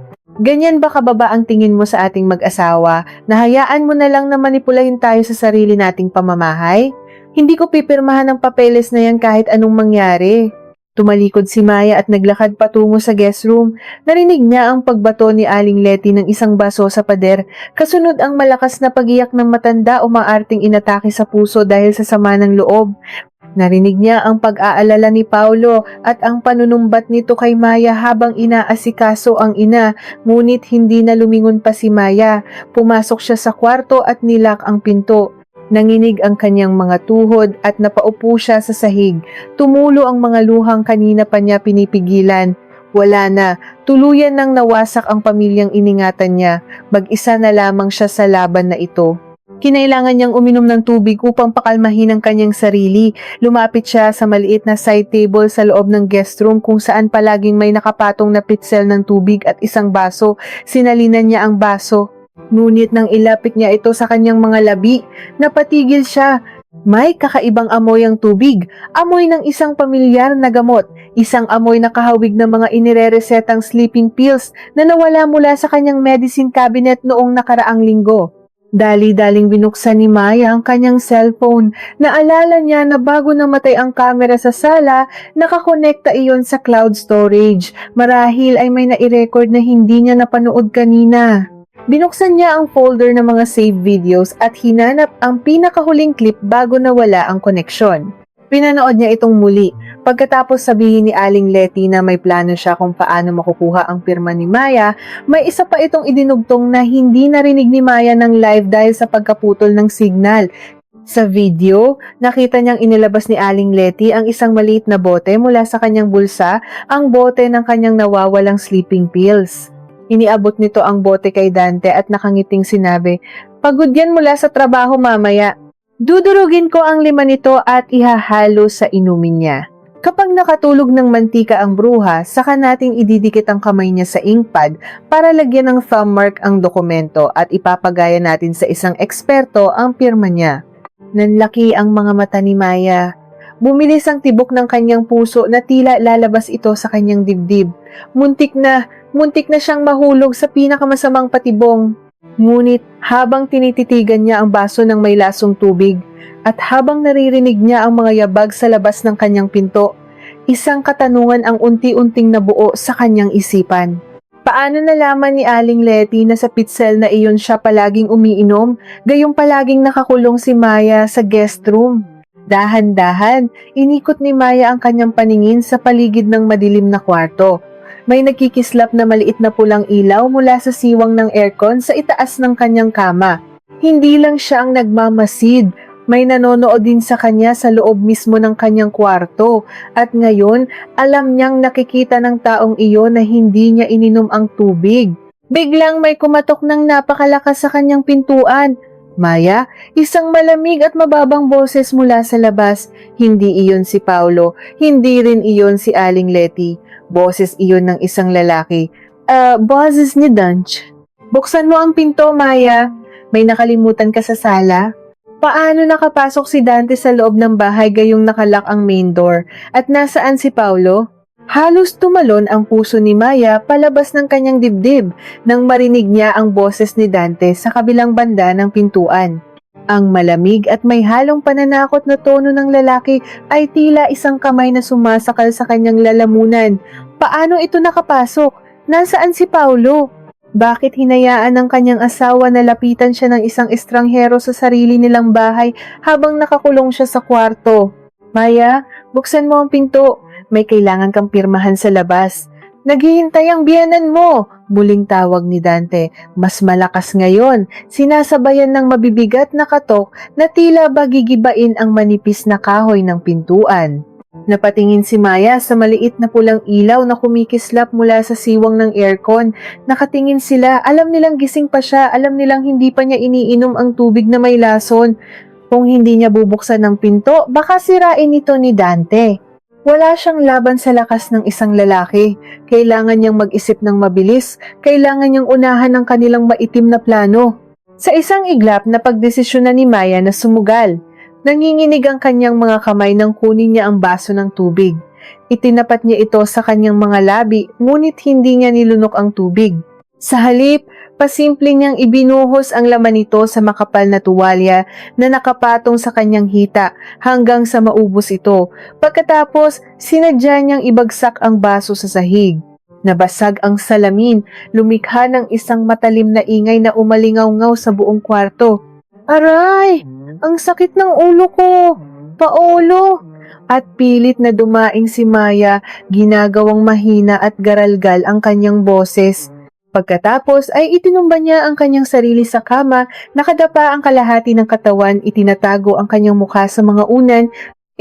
Ganyan ba kababa ang tingin mo sa ating mag-asawa na hayaan mo na lang na manipulahin tayo sa sarili nating pamamahay? Hindi ko pipirmahan ng papeles na yan kahit anong mangyari. Tumalikod si Maya at naglakad patungo sa guest room. Narinig niya ang pagbato ni Aling Letty ng isang baso sa pader. Kasunod ang malakas na pagiyak ng matanda o maarting inatake sa puso dahil sa sama ng loob. Narinig niya ang pag-aalala ni Paulo at ang panunumbat nito kay Maya habang inaasikaso ang ina, ngunit hindi na lumingon pa si Maya. Pumasok siya sa kwarto at nilak ang pinto. Nanginig ang kanyang mga tuhod at napaupo siya sa sahig. Tumulo ang mga luhang kanina pa niya pinipigilan. Wala na, tuluyan nang nawasak ang pamilyang iningatan niya. Mag-isa na lamang siya sa laban na ito. Kinailangan niyang uminom ng tubig upang pakalmahin ang kanyang sarili. Lumapit siya sa maliit na side table sa loob ng guest room kung saan palaging may nakapatong na pitsel ng tubig at isang baso. Sinalinan niya ang baso. Ngunit nang ilapit niya ito sa kanyang mga labi, napatigil siya. May kakaibang amoy ang tubig, amoy ng isang pamilyar na gamot, isang amoy na kahawig ng mga inireresetang sleeping pills na nawala mula sa kanyang medicine cabinet noong nakaraang linggo. Dali-daling binuksan ni Maya ang kanyang cellphone. Naalala niya na bago namatay ang kamera sa sala, nakakonekta iyon sa cloud storage. Marahil ay may nai-record na hindi niya napanood kanina. Binuksan niya ang folder ng mga save videos at hinanap ang pinakahuling clip bago nawala ang koneksyon. Pinanood niya itong muli. Pagkatapos sabihin ni Aling Letty na may plano siya kung paano makukuha ang pirma ni Maya, may isa pa itong idinugtong na hindi narinig ni Maya ng live dahil sa pagkaputol ng signal. Sa video, nakita niyang inilabas ni Aling Letty ang isang maliit na bote mula sa kanyang bulsa, ang bote ng kanyang nawawalang sleeping pills. Iniabot nito ang bote kay Dante at nakangiting sinabi, "Pagod yan mula sa trabaho mamaya. Dudurugin ko ang 5 nito at ihahalo sa inumin niya." Kapag nakatulog ng mantika ang bruha, saka nating ididikit ang kamay niya sa inkpad para lagyan ng thumb mark ang dokumento at ipapagaya natin sa isang eksperto ang pirma niya. Nanlaki ang mga mata ni Maya. Bumilis ang tibok ng kanyang puso na tila lalabas ito sa kanyang dibdib. Muntik na siyang mahulog sa pinakamasamang patibong. Ngunit habang tinititigan niya ang baso ng may lasong tubig, at habang naririnig niya ang mga yabag sa labas ng kanyang pinto, isang katanungan ang unti-unting nabuo sa kanyang isipan. Paano nalaman ni Aling Letty na sa pitsel na iyon siya palaging umiinom, gayong palaging nakakulong si Maya sa guest room? Dahan-dahan, inikot ni Maya ang kanyang paningin sa paligid ng madilim na kwarto. May nagkikislap na maliit na pulang ilaw mula sa siwang ng aircon sa itaas ng kanyang kama. Hindi lang siya ang nagmamasid, may nanonood din sa kanya sa loob mismo ng kanyang kwarto at ngayon alam niyang nakikita ng taong iyon na hindi niya ininom ang tubig. Biglang may kumatok ng napakalakas sa kanyang pintuan. Maya, isang malamig at mababang boses mula sa labas. Hindi iyon si Paulo, hindi rin iyon si Aling Letty. Boses iyon ng isang lalaki. Boses ni Dunch. Buksan mo ang pinto, Maya. May nakalimutan ka sa sala? Paano nakapasok si Dante sa loob ng bahay gayong nakalak ang main door? At nasaan si Paulo? Halos tumalon ang puso ni Maya palabas ng kanyang dibdib nang marinig niya ang boses ni Dante sa kabilang banda ng pintuan. Ang malamig at may halong pananakot na tono ng lalaki ay tila isang kamay na sumasakal sa kanyang lalamunan. Paano ito nakapasok? Nasaan si Paulo? Bakit hinayaan ng kanyang asawa na lapitan siya ng isang estranghero sa sarili nilang bahay habang nakakulong siya sa kwarto? Maya, buksan mo ang pinto. May kailangan kang pirmahan sa labas. Naghihintay ang biyenan mo, muling tawag ni Dante. Mas malakas ngayon, sinasabayan ng mabibigat na katok na tila ba gigibain ang manipis na kahoy ng pintuan. Napatingin si Maya sa maliit na pulang ilaw na kumikislap mula sa siwang ng aircon. Nakatingin sila, alam nilang gising pa siya, alam nilang hindi pa niya iniinom ang tubig na may lason. Kung hindi niya bubuksan ng pinto, baka sirain ito ni Dante. Wala siyang laban sa lakas ng isang lalaki. Kailangan niyang mag-isip ng mabilis, kailangan niyang unahan ang kanilang maitim na plano. Sa isang iglap na pagdesisyonan ni Maya na sumugal, nanginginig ang kanyang mga kamay nang kunin niya ang baso ng tubig. Itinapat niya ito sa kanyang mga labi, ngunit hindi niya nilunok ang tubig. Sa halip, pasimpleng niyang ibinuhos ang laman nito sa makapal na tuwalya na nakapatong sa kanyang hita hanggang sa maubos ito. Pagkatapos, sinadya niyang ibagsak ang baso sa sahig. Nabasag ang salamin, lumikha ng isang matalim na ingay na umalingaw-ngaw sa buong kwarto. Aray! Ang sakit ng ulo ko! Paolo! At pilit na dumaing si Maya, ginagawang mahina at garalgal ang kanyang boses. Pagkatapos ay itinumba niya ang kanyang sarili sa kama, nakadapa ang kalahati ng katawan, itinatago ang kanyang mukha sa mga unan,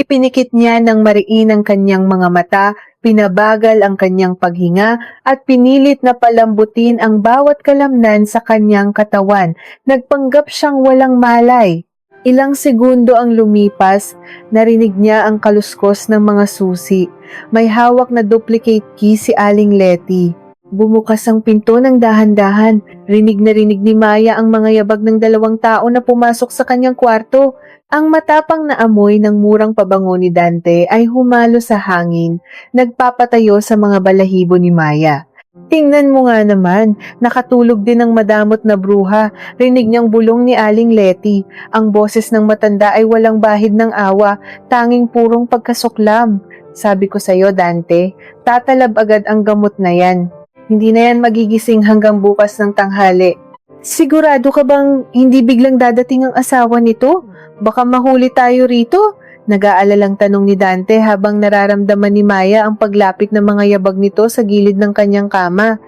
ipinikit niya ng mariin ang kanyang mga mata, pinabagal ang kanyang paghinga, at pinilit na palambutin ang bawat kalamnan sa kanyang katawan. Nagpanggap siyang walang malay. Ilang segundo ang lumipas, narinig niya ang kaluskos ng mga susi. May hawak na duplicate key si Aling Letty. Bumukas ang pinto ng dahan-dahan. Rinig na rinig ni Maya ang mga yabag ng 2 tao na pumasok sa kanyang kwarto. Ang matapang na amoy ng murang pabango ni Dante ay humalo sa hangin, nagpapatayo sa mga balahibo ni Maya. Tingnan mo nga naman, nakatulog din ang madamot na bruha. Rinig niyang bulong ni Aling Letty. Ang boses ng matanda ay walang bahid ng awa, tanging purong pagkasuklam. Sabi ko sa'yo, Dante, tatalab agad ang gamot na yan. Hindi na yan magigising hanggang bukas ng tanghali. Sigurado ka bang hindi biglang dadating ang asawa nito? Baka mahuli tayo rito. Nag-aalalang tanong ni Dante habang nararamdaman ni Maya ang paglapit ng mga yabag nito sa gilid ng kanyang kama.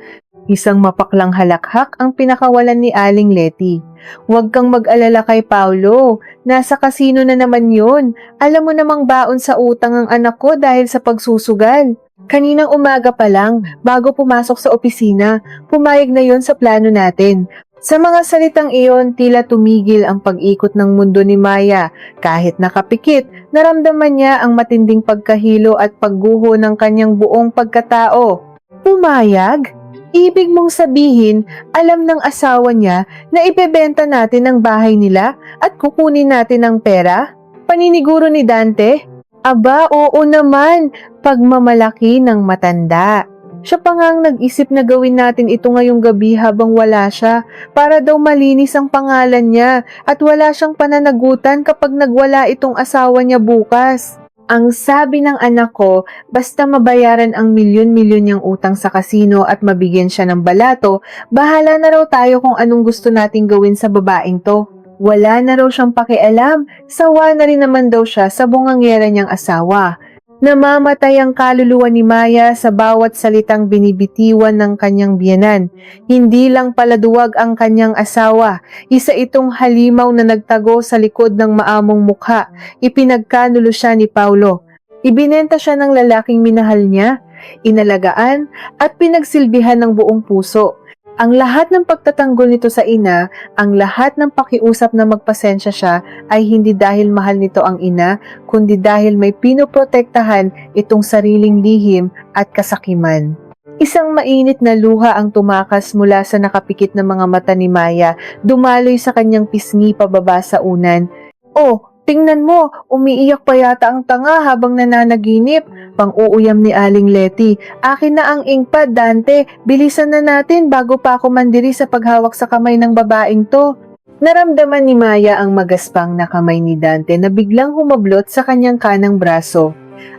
Isang mapaklang halakhak ang pinakawalan ni Aling Letty. "Huwag kang mag-alala kay Paulo. Nasa kasino na naman yun. Alam mo namang baon sa utang ang anak ko dahil sa pagsusugal. Kaninang umaga pa lang, bago pumasok sa opisina, pumayag na yon sa plano natin." Sa mga salitang iyon, tila tumigil ang pag-ikot ng mundo ni Maya. Kahit nakapikit, naramdaman niya ang matinding pagkahilo at pagguho ng kanyang buong pagkatao. Pumayag? Ibig mong sabihin, alam ng asawa niya na ibebenta natin ang bahay nila at kukunin natin ang pera? Paniniguro ni Dante? Aba, oo naman, pagmamalaki ng matanda. Siya pa nga ang nag-isip na gawin natin ito ngayong gabi habang wala siya, para daw malinis ang pangalan niya at wala siyang pananagutan kapag nagwala itong asawa niya bukas. Ang sabi ng anak ko, basta mabayaran ang milyon-milyon niyang utang sa kasino at mabigyan siya ng balato, bahala na raw tayo kung anong gusto nating gawin sa babaeng to. Wala na raw siyang pakialam, sawa na rin naman daw siya sa bungangyera niyang asawa. Namamatay ang kaluluwa ni Maya sa bawat salitang binibitiwan ng kanyang biyenan. Hindi lang paladuwag ang kanyang asawa, isa itong halimaw na nagtago sa likod ng maamong mukha. Ipinagkanulo siya ni Paulo. Ibinenta siya ng lalaking minahal niya, inalagaan at pinagsilbihan ng buong puso. Ang lahat ng pagtatanggol nito sa ina, ang lahat ng pakiusap na magpasensya siya ay hindi dahil mahal nito ang ina, kundi dahil may pinoprotektahan itong sariling lihim at kasakiman. Isang mainit na luha ang tumakas mula sa nakapikit na mga mata ni Maya, dumaloy sa kanyang pisngi pababa sa unan. "Oh, tingnan mo, umiiyak pa yata ang tanga habang nananaginip." Pang-uuyam ni Aling Letty. "Akin na ang inkpad, Dante. Bilisan na natin bago pa ako mandiri sa paghawak sa kamay ng babaeng to." Naramdaman ni Maya ang magaspang na kamay ni Dante na biglang humablot sa kanyang kanang braso.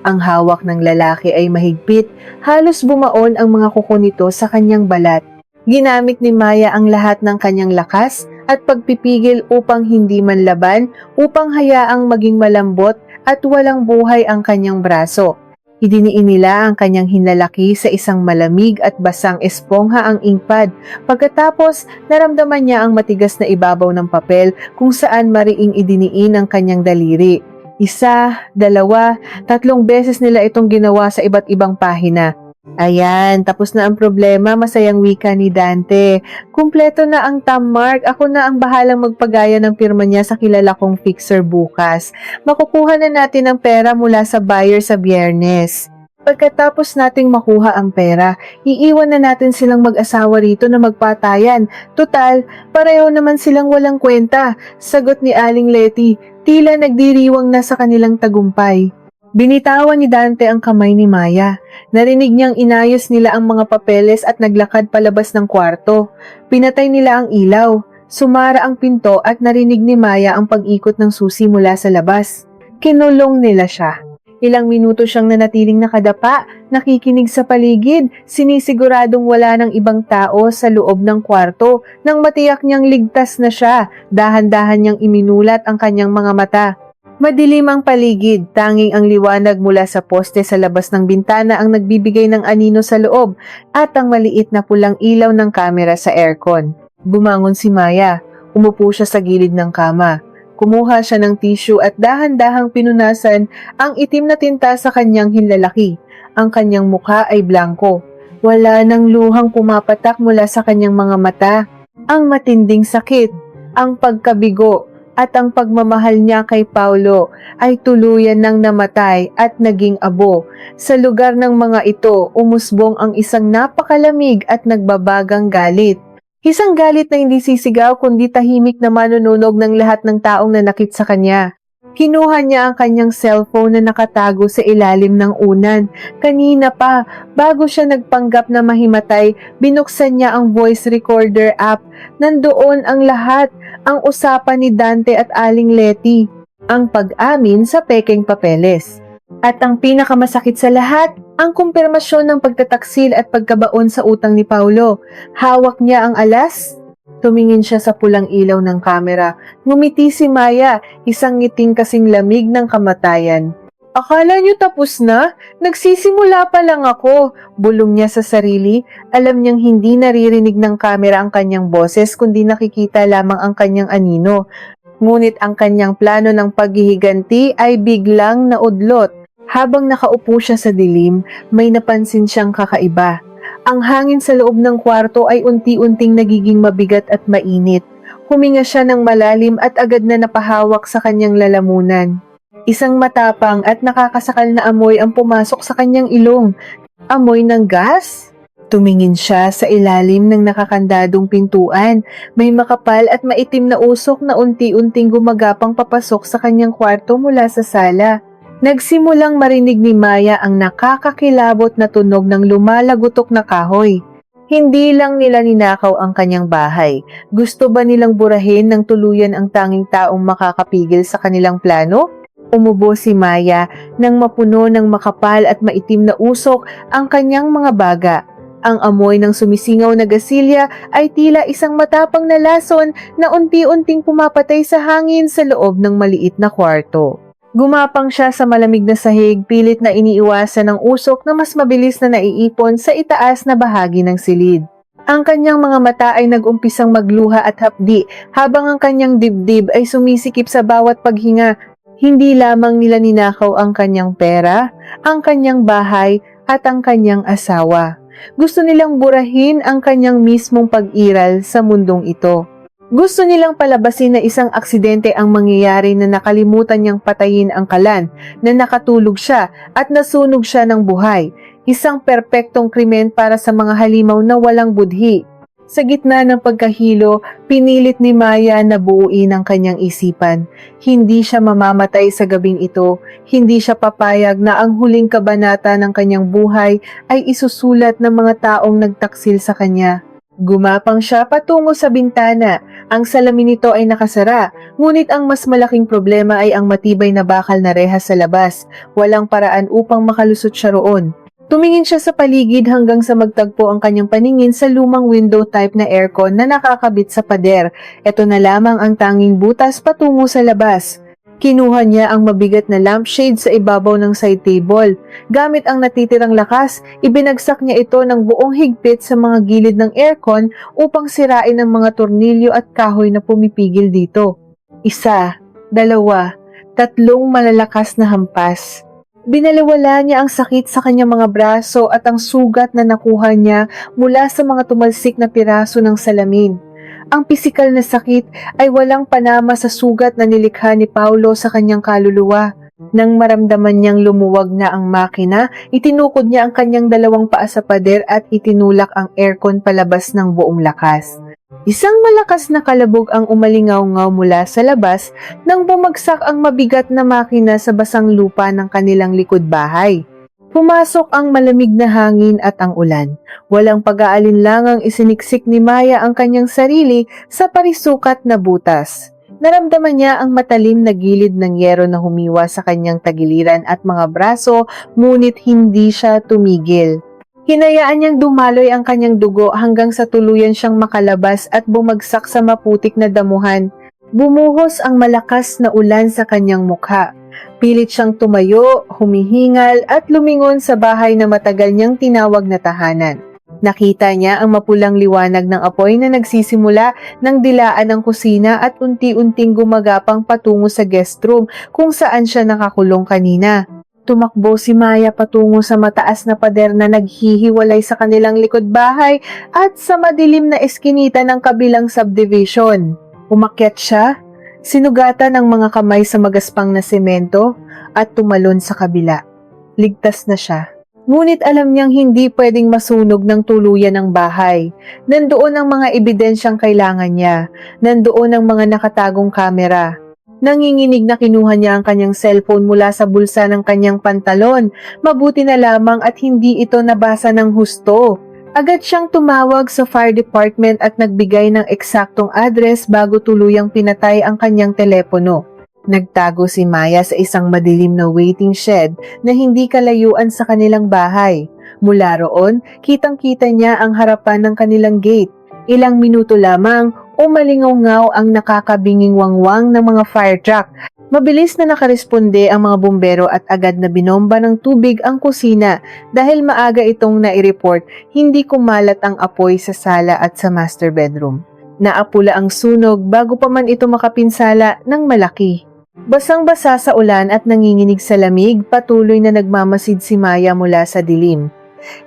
Ang hawak ng lalaki ay mahigpit, halos bumaon ang mga kuko nito sa kanyang balat. Ginamit ni Maya ang lahat ng kanyang lakas at pagpipigil upang hindi manlaban, upang hayaang maging malambot at walang buhay ang kanyang braso. Idiniin nila ang kanyang hinlalaki sa isang malamig at basang espongha ang inkpad. Pagkatapos, naramdaman niya ang matigas na ibabaw ng papel kung saan mariing idiniin ang kanyang daliri. 1, 2, 3 beses nila itong ginawa sa iba't ibang pahina. Ayan, tapos na ang problema, masayang wika ni Dante. Kumpleto na ang thumb mark, ako na ang bahalang magpagaya ng pirma niya sa kilala kong fixer bukas. Makukuha na natin ang pera mula sa buyer sa Biyernes. Pagkatapos nating makuha ang pera, iiwan na natin silang mag-asawa rito na magpatayan. Tutal, pareho naman silang walang kwenta, sagot ni Aling Letty, tila nagdiriwang na sa kanilang tagumpay. Binitawan ni Dante ang kamay ni Maya. Narinig niyang inayos nila ang mga papeles at naglakad palabas ng kwarto. Pinatay nila ang ilaw. Sumara ang pinto at narinig ni Maya ang pag-ikot ng susi mula sa labas. Kinulong nila siya. Ilang minuto siyang nanatiling nakadapa, nakikinig sa paligid, sinisiguradong wala ng ibang tao sa loob ng kwarto. Nang matiyak niyang ligtas na siya, dahan-dahan niyang iminulat ang kanyang mga mata. Madilim ang paligid, tanging ang liwanag mula sa poste sa labas ng bintana ang nagbibigay ng anino sa loob at ang maliit na pulang ilaw ng kamera sa aircon. Bumangon si Maya. Umupo siya sa gilid ng kama. Kumuha siya ng tissue at dahan-dahang pinunasan ang itim na tinta sa kanyang hinlalaki. Ang kanyang mukha ay blanko. Wala nang luhang pumapatak mula sa kanyang mga mata. Ang matinding sakit, ang pagkabigo, at ang pagmamahal niya kay Paulo ay tuluyan nang namatay at naging abo. Sa lugar ng mga ito, umusbong ang isang napakalamig at nagbabagang galit. Isang galit na hindi sisigaw kundi tahimik na manununog ng lahat ng taong nanakit sa kanya. Kinuha niya ang kanyang cellphone na nakatago sa ilalim ng unan. Kanina pa, bago siya nagpanggap na mahimatay, binuksan niya ang voice recorder app. Nandoon ang lahat, ang usapan ni Dante at Aling Letty, ang pag-amin sa pekeng papeles. At ang pinakamasakit sa lahat, ang kumpirmasyon ng pagtataksil at pagkabaon sa utang ni Paulo. Hawak niya ang alas. Tumingin siya sa pulang ilaw ng kamera. Ngumiti si Maya, isang ngiting kasing lamig ng kamatayan. Akala niyo tapos na? Nagsisimula pa lang ako. Bulong niya sa sarili. Alam niyang hindi naririnig ng kamera ang kanyang boses kundi nakikita lamang ang kanyang anino. Ngunit ang kanyang plano ng paghihiganti ay biglang naudlot. Habang nakaupo siya sa dilim, may napansin siyang kakaiba. Ang hangin sa loob ng kwarto ay unti-unting nagiging mabigat at mainit. Huminga siya ng malalim at agad na napahawak sa kanyang lalamunan. Isang matapang at nakakasakal na amoy ang pumasok sa kanyang ilong. Amoy ng gas? Tumingin siya sa ilalim ng nakakandadong pintuan. May makapal at maitim na usok na unti-unting gumagapang papasok sa kanyang kwarto mula sa sala. Nagsimulang marinig ni Maya ang nakakakilabot na tunog ng lumalagutok na kahoy. Hindi lang nila ninakaw ang kanyang bahay. Gusto ba nilang burahin ng tuluyan ang tanging taong makakapigil sa kanilang plano? Umubo si Maya nang mapuno ng makapal at maitim na usok ang kanyang mga baga. Ang amoy ng sumisingaw na gasilya ay tila isang matapang na lason na unti-unting pumapatay sa hangin sa loob ng maliit na kwarto. Gumapang siya sa malamig na sahig, pilit na iniiwasan ng usok na mas mabilis na naiipon sa itaas na bahagi ng silid. Ang kanyang mga mata ay nag-umpisang magluha at hapdi habang ang kanyang dibdib ay sumisikip sa bawat paghinga. Hindi lamang nila ninakaw ang kanyang pera, ang kanyang bahay at ang kanyang asawa. Gusto nilang burahin ang kanyang mismong pag-iral sa mundong ito. Gusto nilang palabasin na isang aksidente ang mangyayari na nakalimutan niyang patayin ang kalan, na nakatulog siya at nasunog siya ng buhay. Isang perpektong krimen para sa mga halimaw na walang budhi. Sa gitna ng pagkahilo, pinilit ni Maya na buuin ang kanyang isipan. Hindi siya mamamatay sa gabing ito. Hindi siya papayag na ang huling kabanata ng kanyang buhay ay isusulat ng mga taong nagtaksil sa kanya. Gumapang siya patungo sa bintana. Ang salamin nito ay nakasara, ngunit ang mas malaking problema ay ang matibay na bakal na rehas sa labas. Walang paraan upang makalusot siya roon. Tumingin siya sa paligid hanggang sa magtagpo ang kanyang paningin sa lumang window type na aircon na nakakabit sa pader. Ito na lamang ang tanging butas patungo sa labas. Kinuha niya ang mabigat na lampshade sa ibabaw ng side table. Gamit ang natitirang lakas, ibinagsak niya ito ng buong higpit sa mga gilid ng aircon upang sirain ang mga tornilyo at kahoy na pumipigil dito. 1, 2, 3 malalakas na hampas. Binaliwala niya ang sakit sa kanyang mga braso at ang sugat na nakuha niya mula sa mga tumalsik na piraso ng salamin. Ang pisikal na sakit ay walang panama sa sugat na nilikha ni Paulo sa kanyang kaluluwa. Nang maramdaman niyang lumuwag na ang makina, itinukod niya ang kanyang dalawang paa sa pader at itinulak ang aircon palabas ng buong lakas. Isang malakas na kalabog ang umalingaw-ngaw mula sa labas nang bumagsak ang mabigat na makina sa basang lupa ng kanilang likod bahay. Pumasok ang malamig na hangin at ang ulan. Walang pag-aalinlangang isiniksik ni Maya ang kanyang sarili sa parisukat na butas. Naramdaman niya ang matalim na gilid ng yero na humiwa sa kanyang tagiliran at mga braso, ngunit hindi siya tumigil. Hinayaan niyang dumaloy ang kanyang dugo hanggang sa tuluyan siyang makalabas at bumagsak sa maputik na damuhan. Bumuhos ang malakas na ulan sa kanyang mukha. Pilit siyang tumayo, humihingal at lumingon sa bahay na matagal niyang tinawag na tahanan. Nakita niya ang mapulang liwanag ng apoy na nagsisimula ng dilaan ng kusina at unti-unting gumagapang patungo sa guest room kung saan siya nakakulong kanina. Tumakbo si Maya patungo sa mataas na pader na naghihiwalay sa kanilang likod bahay at sa madilim na eskinita ng kabilang subdivision. Umakyat siya, sinugatan ang mga kamay sa magaspang na semento at tumalon sa kabila. Ligtas na siya. Ngunit alam niyang hindi pwedeng masunog ng tuluyan ang bahay. Nandoon ang mga ebidensyang kailangan niya. Nandoon ang mga nakatagong kamera. Nanginginig na kinuha niya ang kanyang cellphone mula sa bulsa ng kanyang pantalon. Mabuti na lamang at hindi ito nabasa ng husto. Agad siyang tumawag sa fire department at nagbigay ng eksaktong address bago tuluyang pinatay ang kanyang telepono. Nagtago si Maya sa isang madilim na waiting shed na hindi kalayuan sa kanilang bahay. Mula roon, kitang-kita niya ang harapan ng kanilang gate. Ilang minuto lamang, umalingaw ang nakakabinging wangwang ng mga fire truck. Mabilis na nakaresponde ang mga bumbero at agad na binomba ng tubig ang kusina dahil maaga itong nai-report, hindi kumalat ang apoy sa sala at sa master bedroom. Naapula ang sunog bago pa man ito makapinsala ng malaki. Basang-basa sa ulan at nanginginig sa lamig, patuloy na nagmamasid si Maya mula sa dilim.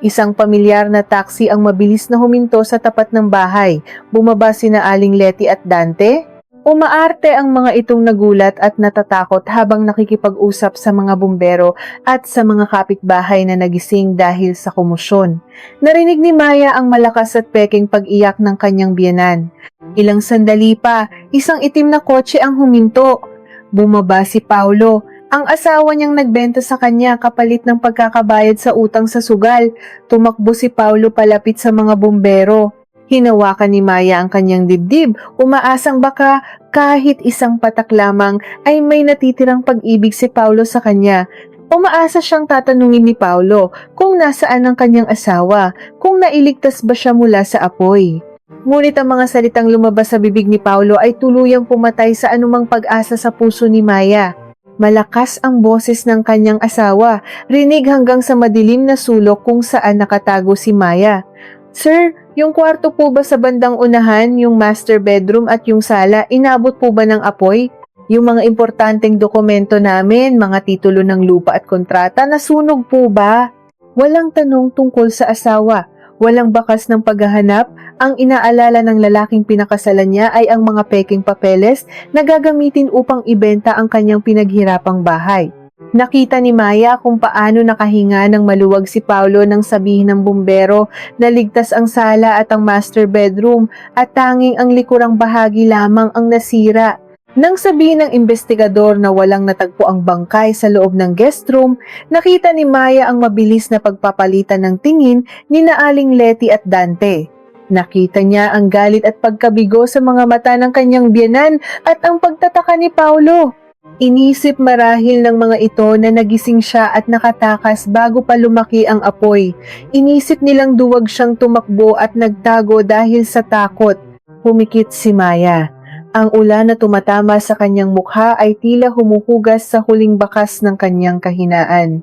Isang pamilyar na taxi ang mabilis na huminto sa tapat ng bahay. Bumaba sina Aling Letty at Dante. Umaarte ang mga itong nagulat at natatakot habang nakikipag-usap sa mga bumbero at sa mga kapitbahay na nagising dahil sa komosyon. Narinig ni Maya ang malakas at peking pag-iyak ng kanyang biyenan. Ilang sandali pa, isang itim na kotse ang huminto. Bumaba si Paulo. Ang asawa niyang nagbenta sa kanya kapalit ng pagkakabayad sa utang sa sugal. Tumakbo si Paulo palapit sa mga bumbero. Hinawakan ni Maya ang kanyang dibdib, umaasang baka kahit isang patak lamang ay may natitirang pag-ibig si Paulo sa kanya. Umaasa siyang tatanungin ni Paulo kung nasaan ang kanyang asawa, kung nailigtas ba siya mula sa apoy. Ngunit ang mga salitang lumabas sa bibig ni Paulo ay tuluyang pumatay sa anumang pag-asa sa puso ni Maya. Malakas ang boses ng kanyang asawa, rinig hanggang sa madilim na sulok kung saan nakatago si Maya. "Sir, yung kwarto po ba sa bandang unahan, yung master bedroom at yung sala, inabot po ba ng apoy? Yung mga importanteng dokumento namin, mga titulo ng lupa at kontrata, nasunog po ba?" Walang tanong tungkol sa asawa. Walang bakas ng paghahanap, ang inaalala ng lalaking pinakasalan niya ay ang mga peking papeles na gagamitin upang ibenta ang kanyang pinaghirapang bahay. Nakita ni Maya kung paano nakahinga ng maluwag si Paulo nang sabihin ng bumbero na ligtas ang sala at ang master bedroom at tanging ang likurang bahagi lamang ang nasira. Nang sabihin ng investigador na walang natagpo ang bangkay sa loob ng guest room, nakita ni Maya ang mabilis na pagpapalitan ng tingin ni Aling Letty at Dante. Nakita niya ang galit at pagkabigo sa mga mata ng kanyang biyenan at ang pagtataka ni Paulo. Inisip marahil ng mga ito na nagising siya at nakatakas bago pa lumaki ang apoy. Inisip nilang duwag siyang tumakbo at nagtago dahil sa takot. Humikit si Maya. Ang ulan na tumatama sa kanyang mukha ay tila humuhugas sa huling bakas ng kanyang kahinaan.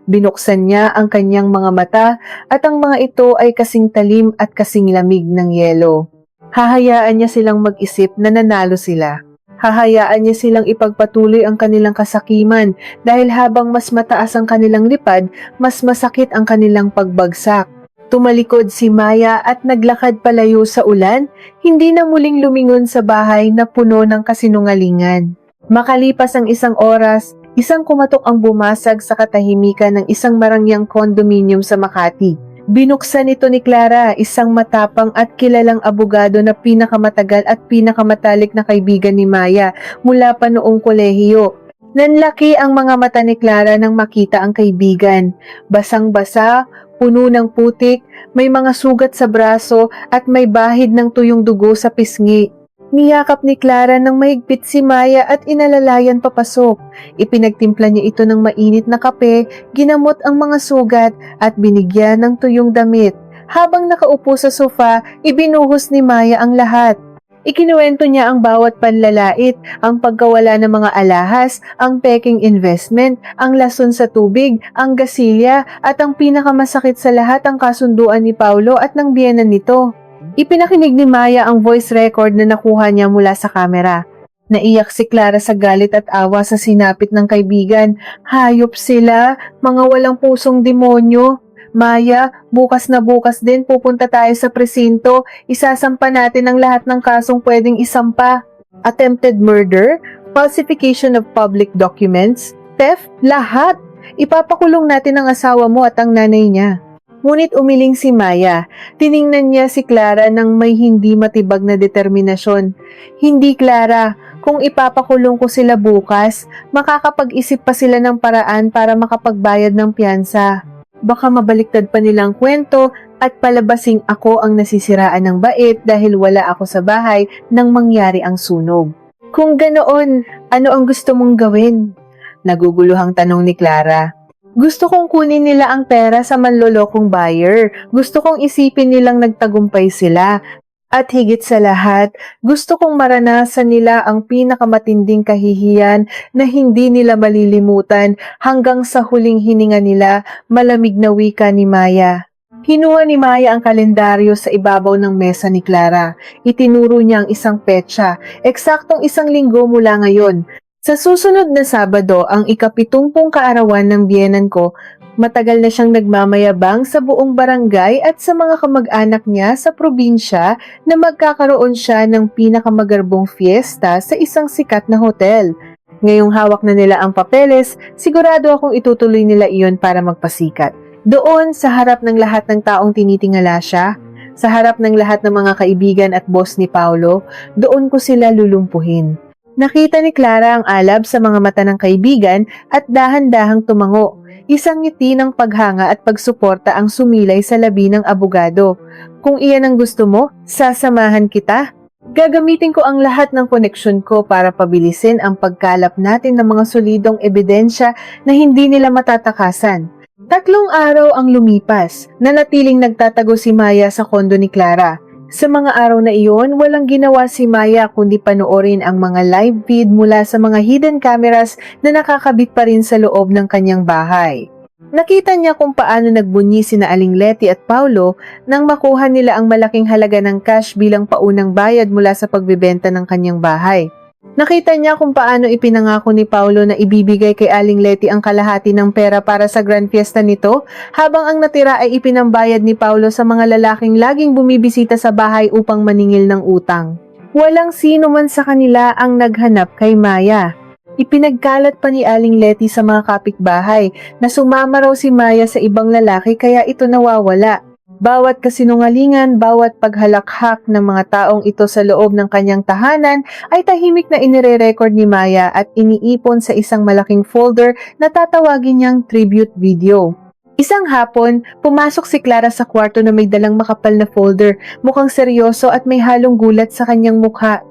Binuksan niya ang kanyang mga mata at ang mga ito ay kasing talim at kasing lamig ng yelo. Hahayaan niya silang mag-isip na nanalo sila. Hahayaan niya silang ipagpatuloy ang kanilang kasakiman dahil habang mas mataas ang kanilang lipad, mas masakit ang kanilang pagbagsak. Tumalikod si Maya at naglakad palayo sa ulan, hindi na muling lumingon sa bahay na puno ng kasinungalingan. Makalipas ang isang oras, isang kumatok ang bumasag sa katahimikan ng isang marangyang condominium sa Makati. Binuksan ito ni Clara, isang matapang at kilalang abogado na pinakamatagal at pinakamatalik na kaibigan ni Maya mula pa noong kolehiyo. Nanlaki ang mga mata ni Clara nang makita ang kaibigan. Basang-basa, puno ng putik, may mga sugat sa braso at may bahid ng tuyong dugo sa pisngi. Niyakap ni Clara nang mahigpit si Maya at inalalayan papasok. Ipinagtimpla niya ito ng mainit na kape, ginamot ang mga sugat at binigyan ng tuyong damit. Habang nakaupo sa sofa, ibinuhos ni Maya ang lahat. Ikinuwento niya ang bawat panlalait, ang pagkawala ng mga alahas, ang peking investment, ang lason sa tubig, ang gasilya, at ang pinakamasakit sa lahat ang kasunduan ni Paulo at ng biyenan nito. Ipinakinig ni Maya ang voice record na nakuha niya mula sa kamera. Naiyak si Clara sa galit at awa sa sinapit ng kaibigan. Hayop sila, mga walang pusong demonyo. Maya, bukas na bukas din pupunta tayo sa presinto. Isasampa natin ang lahat ng kasong pwedeng isampa. Attempted murder, falsification of public documents, theft, lahat. Ipapakulong natin ang asawa mo at ang nanay niya. Ngunit umiling si Maya. Tiningnan niya si Clara ng may hindi matibag na determinasyon. Hindi, Clara. Kung ipapakulong ko sila bukas, makakapag-isip pa sila ng paraan para makapagbayad ng piyansa. Baka mabaliktad pa nilang kwento at palabasing ako ang nasisiraan ng bait dahil wala ako sa bahay nang mangyari ang sunog. Kung ganoon, ano ang gusto mong gawin? Naguguluhang tanong ni Clara. Gusto kong kunin nila ang pera sa manlolokong buyer. Gusto kong isipin nilang nagtagumpay sila. At higit sa lahat, gusto kong maranasan nila ang pinakamatinding kahihiyan na hindi nila malilimutan hanggang sa huling hininga nila, malamig na wika ni Maya. Kinuha ni Maya ang kalendaryo sa ibabaw ng mesa ni Clara. Itinuro niya ang isang petsa, eksaktong 1 linggo mula ngayon. Sa susunod na Sabado, ang ika-70 kaarawan ng biyenan ko, matagal na siyang nagmamayabang sa buong barangay at sa mga kamag-anak niya sa probinsya na magkakaroon siya ng pinakamagarbong fiesta sa isang sikat na hotel. Ngayong hawak na nila ang papeles, sigurado akong itutuloy nila iyon para magpasikat. Doon, sa harap ng lahat ng taong tinitingala siya, sa harap ng lahat ng mga kaibigan at boss ni Paulo, doon ko sila lulumpuhin. Nakita ni Clara ang alab sa mga mata ng kaibigan at dahan-dahang tumango. Isang ngiti ng paghanga at pagsuporta ang sumilay sa labi ng abogado. Kung iyan ang gusto mo, sasamahan kita. Gagamitin ko ang lahat ng koneksyon ko para pabilisin ang pagkalap natin ng mga solidong ebidensya na hindi nila matatakasan. 3 araw ang lumipas, nanatiling nagtatago si Maya sa kondo ni Clara. Sa mga araw na iyon, walang ginawa si Maya kundi panoorin ang mga live feed mula sa mga hidden cameras na nakakabit pa rin sa loob ng kanyang bahay. Nakita niya kung paano nagbunyi sina Aling Letty at Paulo nang makuha nila ang malaking halaga ng cash bilang paunang bayad mula sa pagbebenta ng kanyang bahay. Nakita niya kung paano ipinangako ni Paulo na ibibigay kay Aling Letty ang kalahati ng pera para sa grand fiesta nito, habang ang natira ay ipinambayad ni Paulo sa mga lalaking laging bumibisita sa bahay upang maningil ng utang. Walang sino man sa kanila ang naghanap kay Maya. Ipinagkalat pa ni Aling Letty sa mga kapitbahay na sumama raw si Maya sa ibang lalaki kaya ito nawawala. Bawat kasinungalingan, bawat paghalakhak ng mga taong ito sa loob ng kanyang tahanan ay tahimik na inire-record ni Maya at iniipon sa isang malaking folder na tatawagin niyang tribute video. Isang hapon, pumasok si Clara sa kwarto na may dalang makapal na folder, mukhang seryoso at may halong gulat sa kanyang mukha.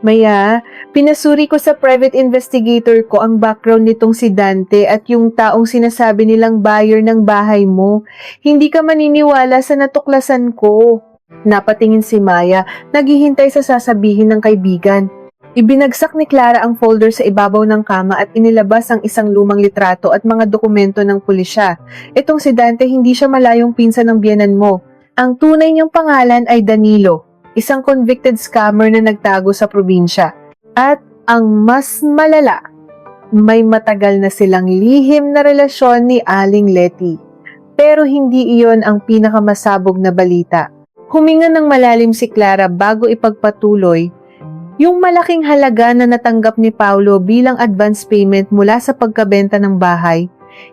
Maya, pinasuri ko sa private investigator ko ang background nitong si Dante at yung taong sinasabi nilang buyer ng bahay mo. Hindi ka maniniwala sa natuklasan ko. Napatingin si Maya, naghihintay sa sasabihin ng kaibigan. Ibinagsak ni Clara ang folder sa ibabaw ng kama at inilabas ang isang lumang litrato at mga dokumento ng pulisya. Itong si Dante hindi siya malayong pinsan ng biyenan mo. Ang tunay niyang pangalan ay Danilo, isang convicted scammer na nagtago sa probinsya. At ang mas malala, may matagal na silang lihim na relasyon ni Aling Letty. Pero hindi iyon ang pinakamasabog na balita. Huminga ng malalim si Clara bago ipagpatuloy. Yung malaking halaga na natanggap ni Paulo bilang advance payment mula sa pagkabenta ng bahay,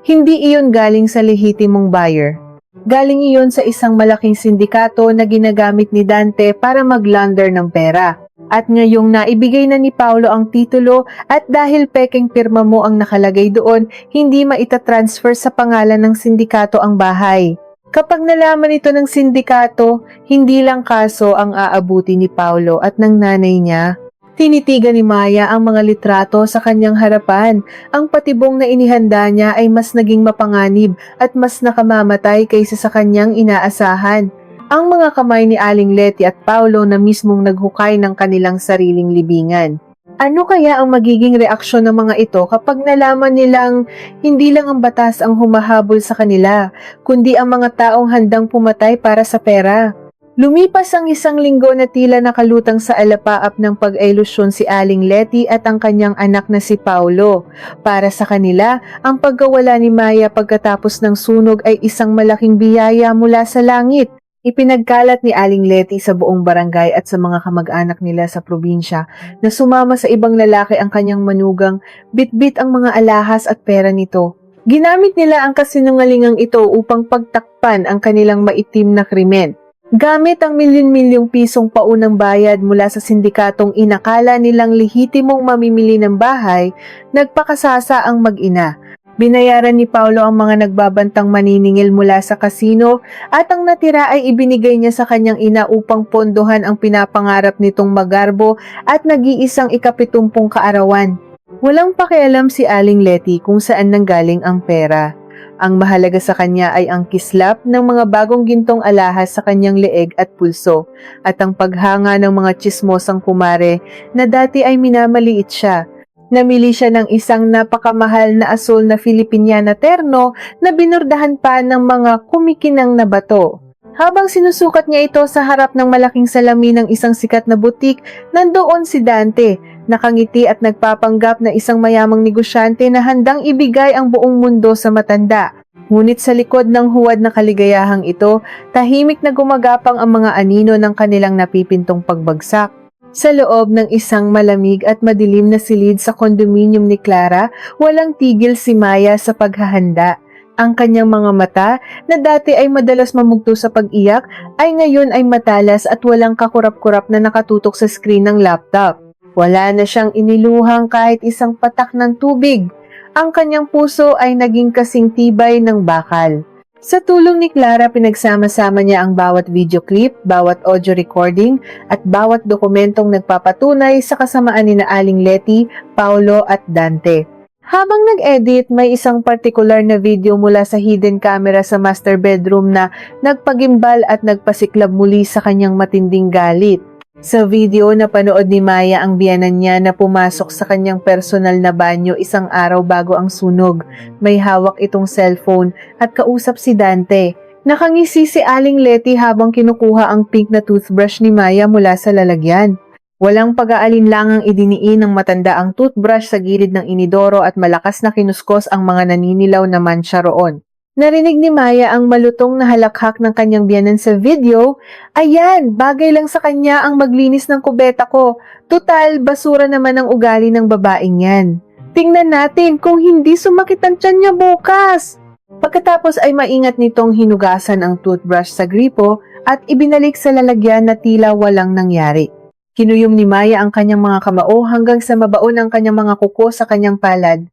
hindi iyon galing sa lehitimong buyer. Galing iyon sa isang malaking sindikato na ginagamit ni Dante para mag-launder ng pera. At ngayong naibigay na ni Paulo ang titulo at dahil pekeng pirma mo ang nakalagay doon, hindi maitatransfer sa pangalan ng sindikato ang bahay. Kapag nalaman ito ng sindikato, hindi lang kaso ang aabuti ni Paulo at ng nanay niya. Tinitigan ni Maya ang mga litrato sa kanyang harapan. Ang patibong na inihanda niya ay mas naging mapanganib at mas nakamamatay kaysa sa kanyang inaasahan. Ang mga kamay ni Aling Letty at Paulo na mismong naghukay ng kanilang sariling libingan. Ano kaya ang magiging reaksyon ng mga ito kapag nalaman nilang hindi lang ang batas ang humahabol sa kanila, kundi ang mga taong handang pumatay para sa pera? Lumipas ang 1 linggo na tila nakalutang sa alapaap ng pag-elusyon si Aling Letty at ang kanyang anak na si Paulo. Para sa kanila, ang pagkawala ni Maya pagkatapos ng sunog ay isang malaking biyaya mula sa langit. Ipinagkalat ni Aling Letty sa buong barangay at sa mga kamag-anak nila sa probinsya na sumama sa ibang lalaki ang kanyang manugang, bitbit ang mga alahas at pera nito. Ginamit nila ang kasinungalingang ito upang pagtakpan ang kanilang maitim na krimen. Gamit ang milyon-milyong pisong paunang bayad mula sa sindikatong inakala nilang lehitimong mamimili ng bahay, nagpakasasa ang mag-ina. Binayaran ni Paulo ang mga nagbabantang maniningil mula sa kasino at ang natira ay ibinigay niya sa kanyang ina upang pondohan ang pinapangarap nitong magarbo at nag-iisang ika-70 kaarawan. Walang pakialam si Aling Letty kung saan nanggaling ang pera. Ang mahalaga sa kanya ay ang kislap ng mga bagong gintong alahas sa kanyang leeg at pulso, at ang paghanga ng mga tsismosang kumare na dati ay minamaliit siya. Namili siya ng isang napakamahal na asul na Filipiniana terno na binurdahan pa ng mga kumikinang na bato. Habang sinusukat niya ito sa harap ng malaking salamin ng isang sikat na butik, nandoon si Dante, nakangiti at nagpapanggap na isang mayamang negosyante na handang ibigay ang buong mundo sa matanda. Ngunit sa likod ng huwad na kaligayahang ito, tahimik na gumagapang ang mga anino ng kanilang napipintong pagbagsak. Sa loob ng isang malamig at madilim na silid sa kondominium ni Clara, walang tigil si Maya sa paghahanda. Ang kanyang mga mata, na dati ay madalas mamugto sa pag-iyak, ay ngayon ay matalas at walang kakurap-kurap na nakatutok sa screen ng laptop. Wala na siyang iniluhang kahit isang patak ng tubig. Ang kanyang puso ay naging kasing tibay ng bakal. Sa tulong ni Clara, pinagsama-sama niya ang bawat video clip, bawat audio recording, at bawat dokumentong nagpapatunay sa kasamaan ni Aling Letty, Paulo at Dante. Habang nag-edit, may isang partikular na video mula sa hidden camera sa master bedroom na nagpagimbal at nagpasiklab muli sa kanyang matinding galit. Sa video, napanood ni Maya ang biyanan niya na pumasok sa kanyang personal na banyo isang araw bago ang sunog. May hawak itong cellphone at kausap si Dante. Nakangisi si Aling Letty habang kinukuha ang pink na toothbrush ni Maya mula sa lalagyan. Walang pag-aalinlangang idiniin ng matanda ang toothbrush sa gilid ng inidoro at malakas na kinuskos ang mga naninilaw na mansya roon. Narinig ni Maya ang malutong na halakhak ng kanyang biyanan sa video. Ayan, bagay lang sa kanya ang maglinis ng kubeta ko. Tutal, basura naman ang ugali ng babaeng yan. Tingnan natin kung hindi sumakit ang tiyan niya bukas. Pagkatapos ay maingat nitong hinugasan ang toothbrush sa gripo at ibinalik sa lalagyan na tila walang nangyari. Kinuyom ni Maya ang kanyang mga kamao hanggang sa mabaon ang kanyang mga kuko sa kanyang palad.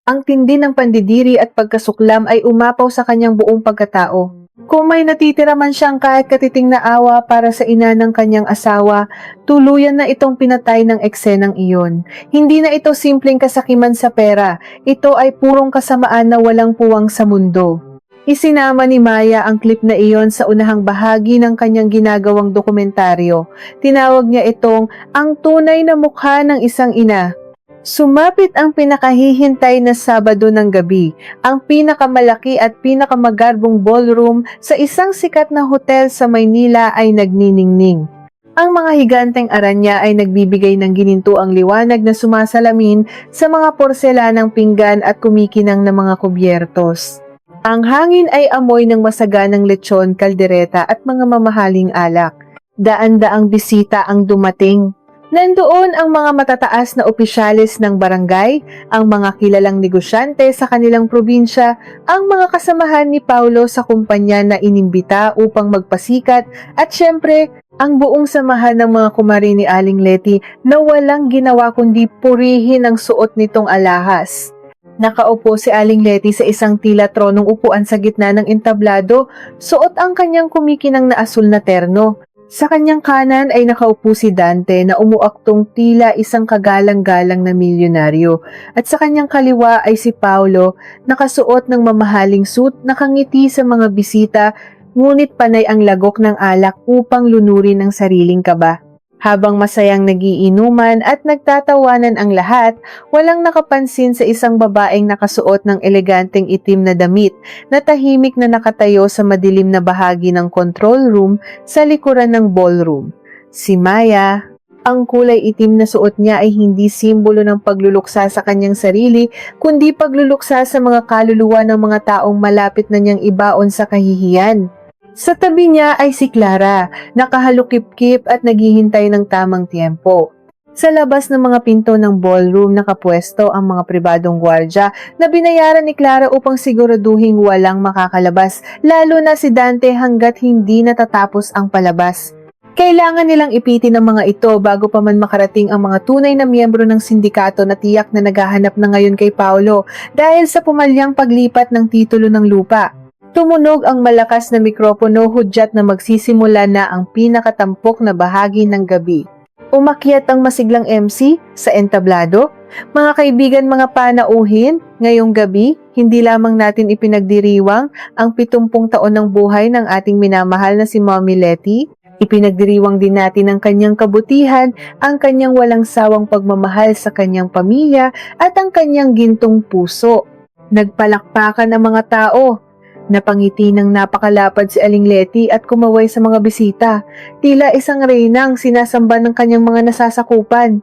Ang tindi ng pandidiri at pagkasuklam ay umapaw sa kanyang buong pagkatao. Kung may natitira man siyang kahit katiting na awa para sa ina ng kanyang asawa, tuluyan na itong pinatay ng eksenang iyon. Hindi na ito simpleng kasakiman sa pera, ito ay purong kasamaan na walang puwang sa mundo. Isinama ni Maya ang clip na iyon sa unahang bahagi ng kanyang ginagawang dokumentaryo. Tinawag niya itong ang tunay na mukha ng isang ina. Sumapit ang pinakahihintay na Sabado ng gabi, ang pinakamalaki at pinakamagarbong ballroom sa isang sikat na hotel sa Maynila ay nagniningning. Ang mga higanteng aranya ay nagbibigay ng ginintuang liwanag na sumasalamin sa mga porselanang pinggan at kumikinang na mga kubyertos. Ang hangin ay amoy ng masaganang lechon, kaldereta at mga mamahaling alak. Daan-daang bisita ang dumating. Nandoon ang mga matataas na opisyalis ng barangay, ang mga kilalang negosyante sa kanilang probinsya, ang mga kasamahan ni Paulo sa kumpanya na inimbita upang magpasikat, at syempre, ang buong samahan ng mga kumari ni Aling Letty na walang ginawa kundi purihin ang suot nitong alahas. Nakaupo si Aling Letty sa isang tila tronong upuan sa gitna ng entablado, suot ang kanyang kumikinang na asul na terno. Sa kanyang kanan ay nakaupo si Dante na umuaktong tila isang kagalang-galang na milyonaryo, at sa kanyang kaliwa ay si Paulo, nakasuot ng mamahaling suit, nakangiti sa mga bisita, ngunit panay ang lagok ng alak upang lunurin ang sariling kaba. Habang masayang nagiinuman at nagtatawanan ang lahat, walang nakapansin sa isang babaeng nakasuot ng eleganteng itim na damit na tahimik na nakatayo sa madilim na bahagi ng control room sa likuran ng ballroom. Si Maya. Ang kulay itim na suot niya ay hindi simbolo ng pagluluksa sa kanyang sarili, kundi pagluluksa sa mga kaluluwa ng mga taong malapit na niyang ibaon sa kahihiyan. Sa tabi niya ay si Clara, nakahalukip-kip at naghihintay ng tamang tiempo. Sa labas ng mga pinto ng ballroom nakapwesto ang mga pribadong gwardya na binayaran ni Clara upang siguraduhing walang makakalabas, lalo na si Dante hanggat hindi natatapos ang palabas. Kailangan nilang ipitin ang mga ito bago pa man makarating ang mga tunay na miyembro ng sindikato na tiyak na naghahanap na ngayon kay Paulo dahil sa pumalyang paglipat ng titulo ng lupa. Tumunog ang malakas na mikropono, hudyat na magsisimula na ang pinakatampok na bahagi ng gabi. Umakyat ang masiglang MC sa entablado. Mga kaibigan, mga panauhin, ngayong gabi, Hindi lamang natin ipinagdiriwang ang 70 taon ng buhay ng ating minamahal na si Mommy Letty, ipinagdiriwang din natin ang kanyang kabutihan, ang kanyang walang sawang pagmamahal sa kanyang pamilya at ang kanyang gintong puso. Nagpalakpakan ang mga tao. Napangiti ng napakalapad si Aling Letty at kumaway sa mga bisita. Tila isang reynang sinasamba ng kanyang mga nasasakupan.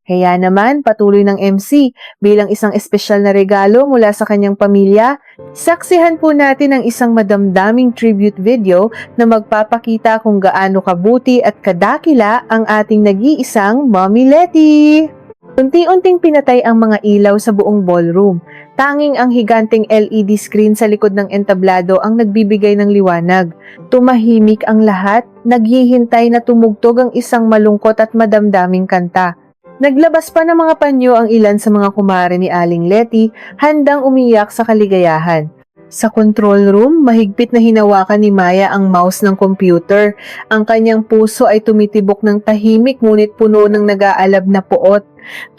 Kaya naman, patuloy ng MC bilang isang espesyal na regalo mula sa kanyang pamilya, saksihan po natin ang isang madamdaming tribute video na magpapakita kung gaano kabuti at kadakila ang ating nag-iisang Mommy Letty. Unti-unting pinatay ang mga ilaw sa buong ballroom. Tanging ang higanteng LED screen sa likod ng entablado ang nagbibigay ng liwanag. Tumahimik ang lahat, naghihintay na tumugtog ang isang malungkot at madamdaming kanta. Naglabas pa ng mga panyo ang ilan sa mga kumare ni Aling Letty, handang umiyak sa kaligayahan. Sa control room, mahigpit na hinawakan ni Maya ang mouse ng computer. Ang kanyang puso ay tumitibok ng tahimik ngunit puno ng nag-aalab na puot.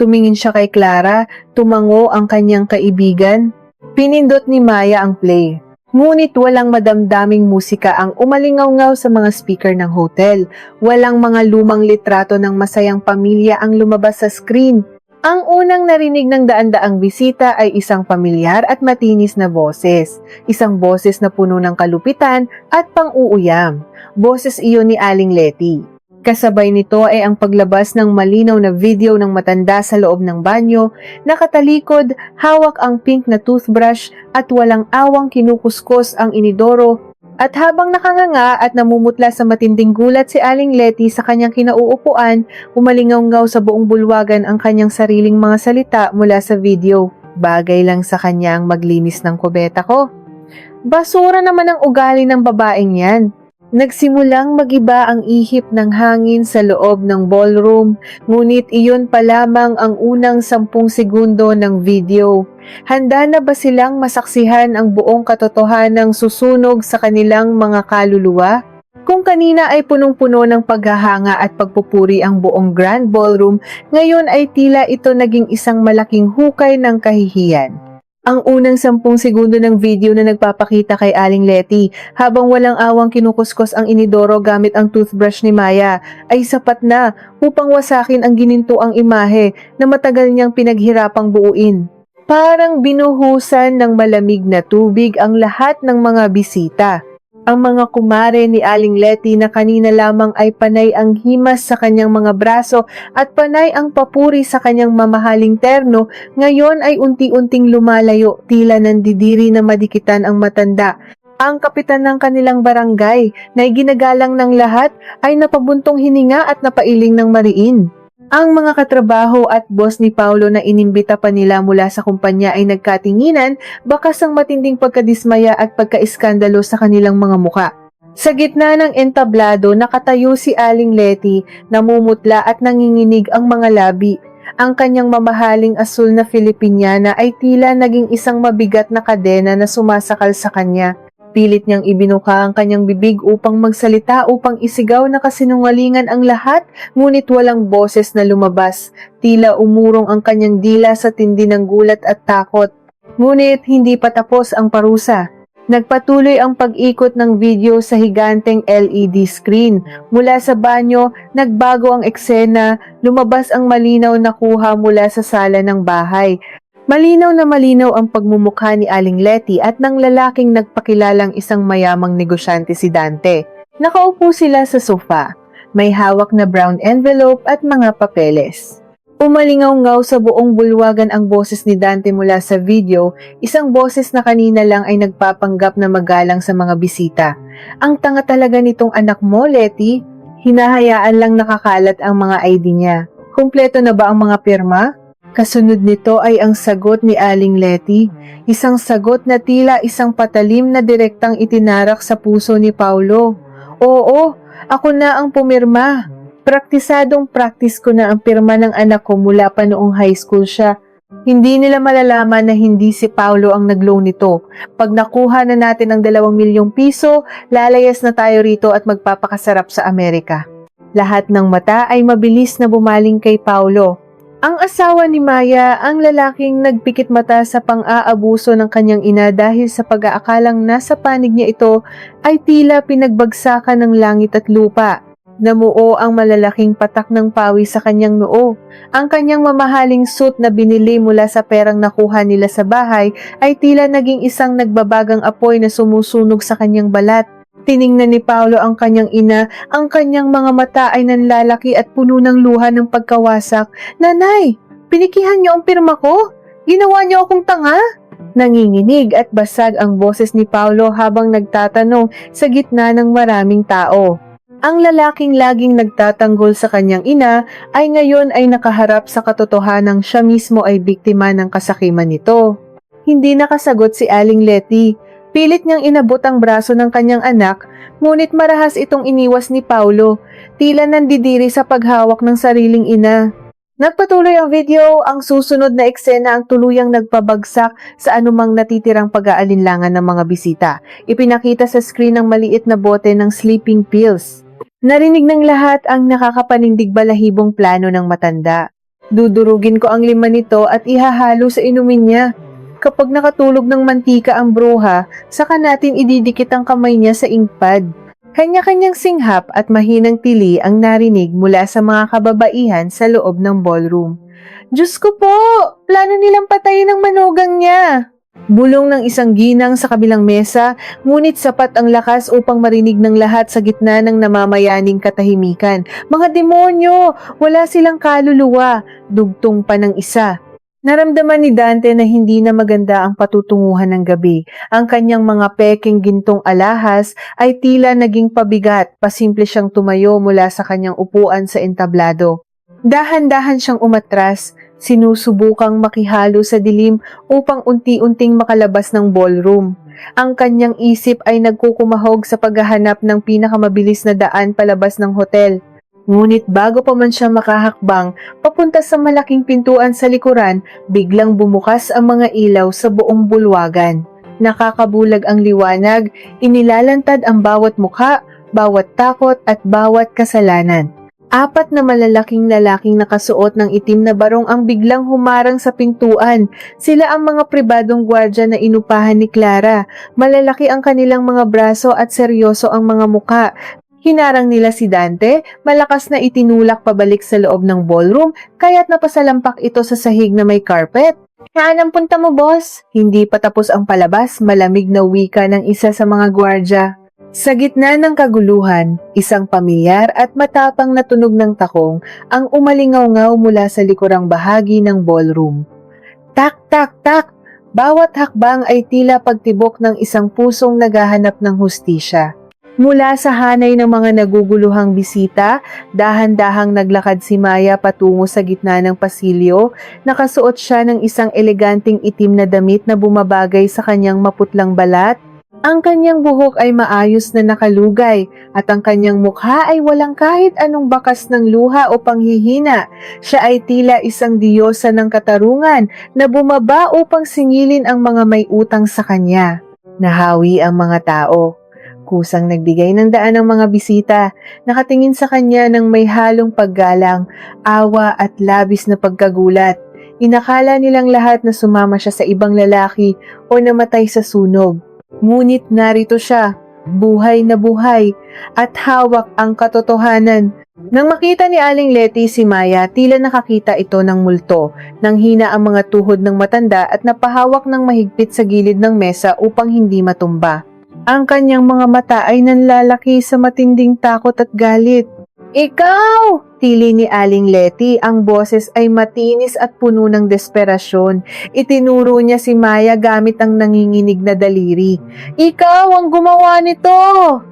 Tumingin siya kay Clara, tumango ang kanyang kaibigan. Pinindot ni Maya ang play. Ngunit walang madamdaming musika ang umalingaw-ngaw sa mga speaker ng hotel. Walang mga lumang litrato ng masayang pamilya ang lumabas sa screen. Ang unang narinig ng daan-daang bisita ay isang pamilyar at matinis na boses. Isang boses na puno ng kalupitan at pang-uuyam. Boses iyon ni Aling Letty. Kasabay nito ay ang paglabas ng malinaw na video ng matanda sa loob ng banyo, nakatalikod, hawak ang pink na toothbrush at walang awang kinukuskos ang inidoro. At habang nakanganga at namumutla sa matinding gulat si Aling Letty sa kanyang kinauupuan, umalingaw-ngaw sa buong bulwagan ang kanyang sariling mga salita mula sa video. Bagay lang sa kanya ang maglinis ng kubeta ko. Basura naman ang ugali ng babaeng yan. Nagsimulang magiba ang ihip ng hangin sa loob ng ballroom, ngunit iyon pa lamang ang unang 10 segundo ng video. Handa na ba silang masaksihan ang buong katotohanang susunog sa kanilang mga kaluluwa? Kung kanina ay punong-puno ng paghahanga at pagpupuri ang buong grand ballroom, ngayon ay tila ito naging isang malaking hukay ng kahihiyan. Ang unang 10 segundo ng video na nagpapakita kay Aling Letty habang walang awang kinukuskos ang inidoro gamit ang toothbrush ni Maya ay sapat na upang wasakin ang ginintuang imahe na matagal niyang pinaghirapang buuin. Parang binuhusan ng malamig na tubig ang lahat ng mga bisita. Ang mga kumare ni Aling Letty na kanina lamang ay panay ang himas sa kanyang mga braso at panay ang papuri sa kanyang mamahaling terno, ngayon ay unti-unting lumalayo, tila nandidiri na madikitan ang matanda. Ang kapitan ng kanilang barangay na ginagalang ng lahat ay napabuntong hininga at napailing ng mariin. Ang mga katrabaho at boss ni Paulo na inimbita pa nila mula sa kumpanya ay nagkatinginan, bakas ang matinding pagkadismaya at pagkaiskandalo sa kanilang mga muka. Sa gitna ng entablado, nakatayo si Aling Letty, namumutla at nanginginig ang mga labi. Ang kanyang mamahaling asul na Filipiniana ay tila naging isang mabigat na kadena na sumasakal sa kanya. Pilit niyang ibinuka ang kanyang bibig upang magsalita, upang isigaw na kasinungalingan ang lahat, ngunit walang boses na lumabas. Tila umurong ang kanyang dila sa tindi ng gulat at takot. Ngunit hindi pa tapos ang parusa. Nagpatuloy ang pag-ikot ng video sa higanteng LED screen. Mula sa banyo, nagbago ang eksena, lumabas ang malinaw na kuha mula sa sala ng bahay. Malinaw na malinaw ang pagmumukha ni Aling Letty at ng lalaking nagpakilalang isang mayamang negosyante si Dante. Nakaupo sila sa sofa. May hawak na brown envelope at mga papeles. Umalingaw-ngaw sa buong bulwagan ang boses ni Dante mula sa video, isang boses na kanina lang ay nagpapanggap na magalang sa mga bisita. Ang tanga talaga nitong anak mo, Letty. Hinahayaan lang nakakalat ang mga ID niya. Kumpleto na ba ang mga pirma? Kasunod nito ay ang sagot ni Aling Letty, isang sagot na tila isang patalim na direktang itinarak sa puso ni Paulo. Oo, ako na ang pumirma. Praktisadong practice ko na ang pirma ng anak ko mula pa noong high school siya. Hindi nila malalaman na hindi si Paulo ang nag-loan nito. Pag nakuha na natin ang 2 milyong piso, lalayas na tayo rito at magpapakasarap sa Amerika. Lahat ng mata ay mabilis na bumaling kay Paulo. Ang asawa ni Maya, ang lalaking nagpikit mata sa pang-aabuso ng kanyang ina dahil sa pag-aakalang nasa panig niya ito, ay tila pinagbagsakan ng langit at lupa. Namuo ang malalaking patak ng pawis sa kanyang noo. Ang kanyang mamahaling suit na binili mula sa perang nakuha nila sa bahay ay tila naging isang nagbabagang apoy na sumusunog sa kanyang balat. Tiningnan ni Paolo ang kanyang ina, ang kanyang mga mata ay nanlalaki at puno ng luha ng pagkawasak. "Nanay, pinikihan niyo ang pirma ko? Ginawa niyo akong tanga?" Nanginginig at basag ang boses ni Paolo habang nagtatanong sa gitna ng maraming tao. Ang lalaking laging nagtatanggol sa kanyang ina ay ngayon ay nakaharap sa katotohanang siya mismo ay biktima ng kasakiman nito. Hindi nakasagot si Aling Letty. Pilit niyang inabot ang braso ng kanyang anak, ngunit marahas itong iniwas ni Paulo, tila nandidiri sa paghawak ng sariling ina. Nagpatuloy ang video, ang susunod na eksena ang tuluyang nagpabagsak sa anumang natitirang pag-aalinlangan ng mga bisita. Ipinakita sa screen ang maliit na bote ng sleeping pills. Narinig ng lahat ang nakakapanindig balahibong plano ng matanda. "Dudurugin ko ang 5 nito at ihahalo sa inumin niya. Kapag nakatulog ng mantika ang bruha, saka natin ididikit ang kamay niya sa inkpad." Kanya-kanyang singhap at mahinang tili ang narinig mula sa mga kababaihan sa loob ng ballroom. "Diyos ko po! Plano nilang patayin ang manugang niya!" Bulong ng isang ginang sa kabilang mesa, ngunit sapat ang lakas upang marinig ng lahat sa gitna ng namamayaning katahimikan. "Mga demonyo! Wala silang kaluluwa!" Dugtong pa ng isa. Naramdaman ni Dante na hindi na maganda ang patutunguhan ng gabi. Ang kanyang mga peking gintong alahas ay tila naging pabigat, pasimple siyang tumayo mula sa kanyang upuan sa entablado. Dahan-dahan siyang umatras, sinusubukang makihalo sa dilim upang unti-unting makalabas ng ballroom. Ang kanyang isip ay nagkukumahog sa paghahanap ng pinakamabilis na daan palabas ng hotel. Ngunit bago pa man siya makahakbang, papunta sa malaking pintuan sa likuran, biglang bumukas ang mga ilaw sa buong bulwagan. Nakakabulag ang liwanag, inilalantad ang bawat mukha, bawat takot at bawat kasalanan. 4 na malalaking lalaking nakasuot ng itim na barong ang biglang humarang sa pintuan. Sila ang mga pribadong gwardya na inupahan ni Clara. Malalaki ang kanilang mga braso at seryoso ang mga muka. Hinarang nila si Dante, malakas na itinulak pabalik sa loob ng ballroom, kaya't napasalampak ito sa sahig na may carpet. "Saan ang punta mo, boss?" Hindi pa tapos ang palabas, malamig na wika ng isa sa mga gwardya. Sa gitna ng kaguluhan, isang pamilyar at matapang na tunog ng takong ang umalingaw-ngaw mula sa likurang bahagi ng ballroom. Tak, tak, tak! Bawat hakbang ay tila pagtibok ng isang pusong naghahanap ng hustisya. Mula sa hanay ng mga naguguluhang bisita, dahan-dahang naglakad si Maya patungo sa gitna ng pasilyo. Nakasuot siya ng isang eleganting itim na damit na bumabagay sa kanyang maputlang balat. Ang kanyang buhok ay maayos na nakalugay at ang kanyang mukha ay walang kahit anong bakas ng luha o panghihina. Siya ay tila isang diyosa ng katarungan na bumaba upang singilin ang mga may utang sa kanya. Nahawi ang mga tao. Kusang nagbigay ng daan ang mga bisita, nakatingin sa kanya ng may halong paggalang, awa at labis na pagkagulat. Inakala nilang lahat na sumama siya sa ibang lalaki o namatay sa sunog. Ngunit narito siya, buhay na buhay, at hawak ang katotohanan. Nang makita ni Aling Letty si Maya, tila nakakita ito ng multo. Nang hina ang mga tuhod ng matanda at napahawak ng mahigpit sa gilid ng mesa upang hindi matumba. Ang kanyang mga mata ay nanlalaki sa matinding takot at galit. "Ikaw!" tili ni Aling Letty, ang boses ay matinis at puno ng desperasyon. Itinuro niya si Maya gamit ang nanginginig na daliri. "Ikaw ang gumawa nito!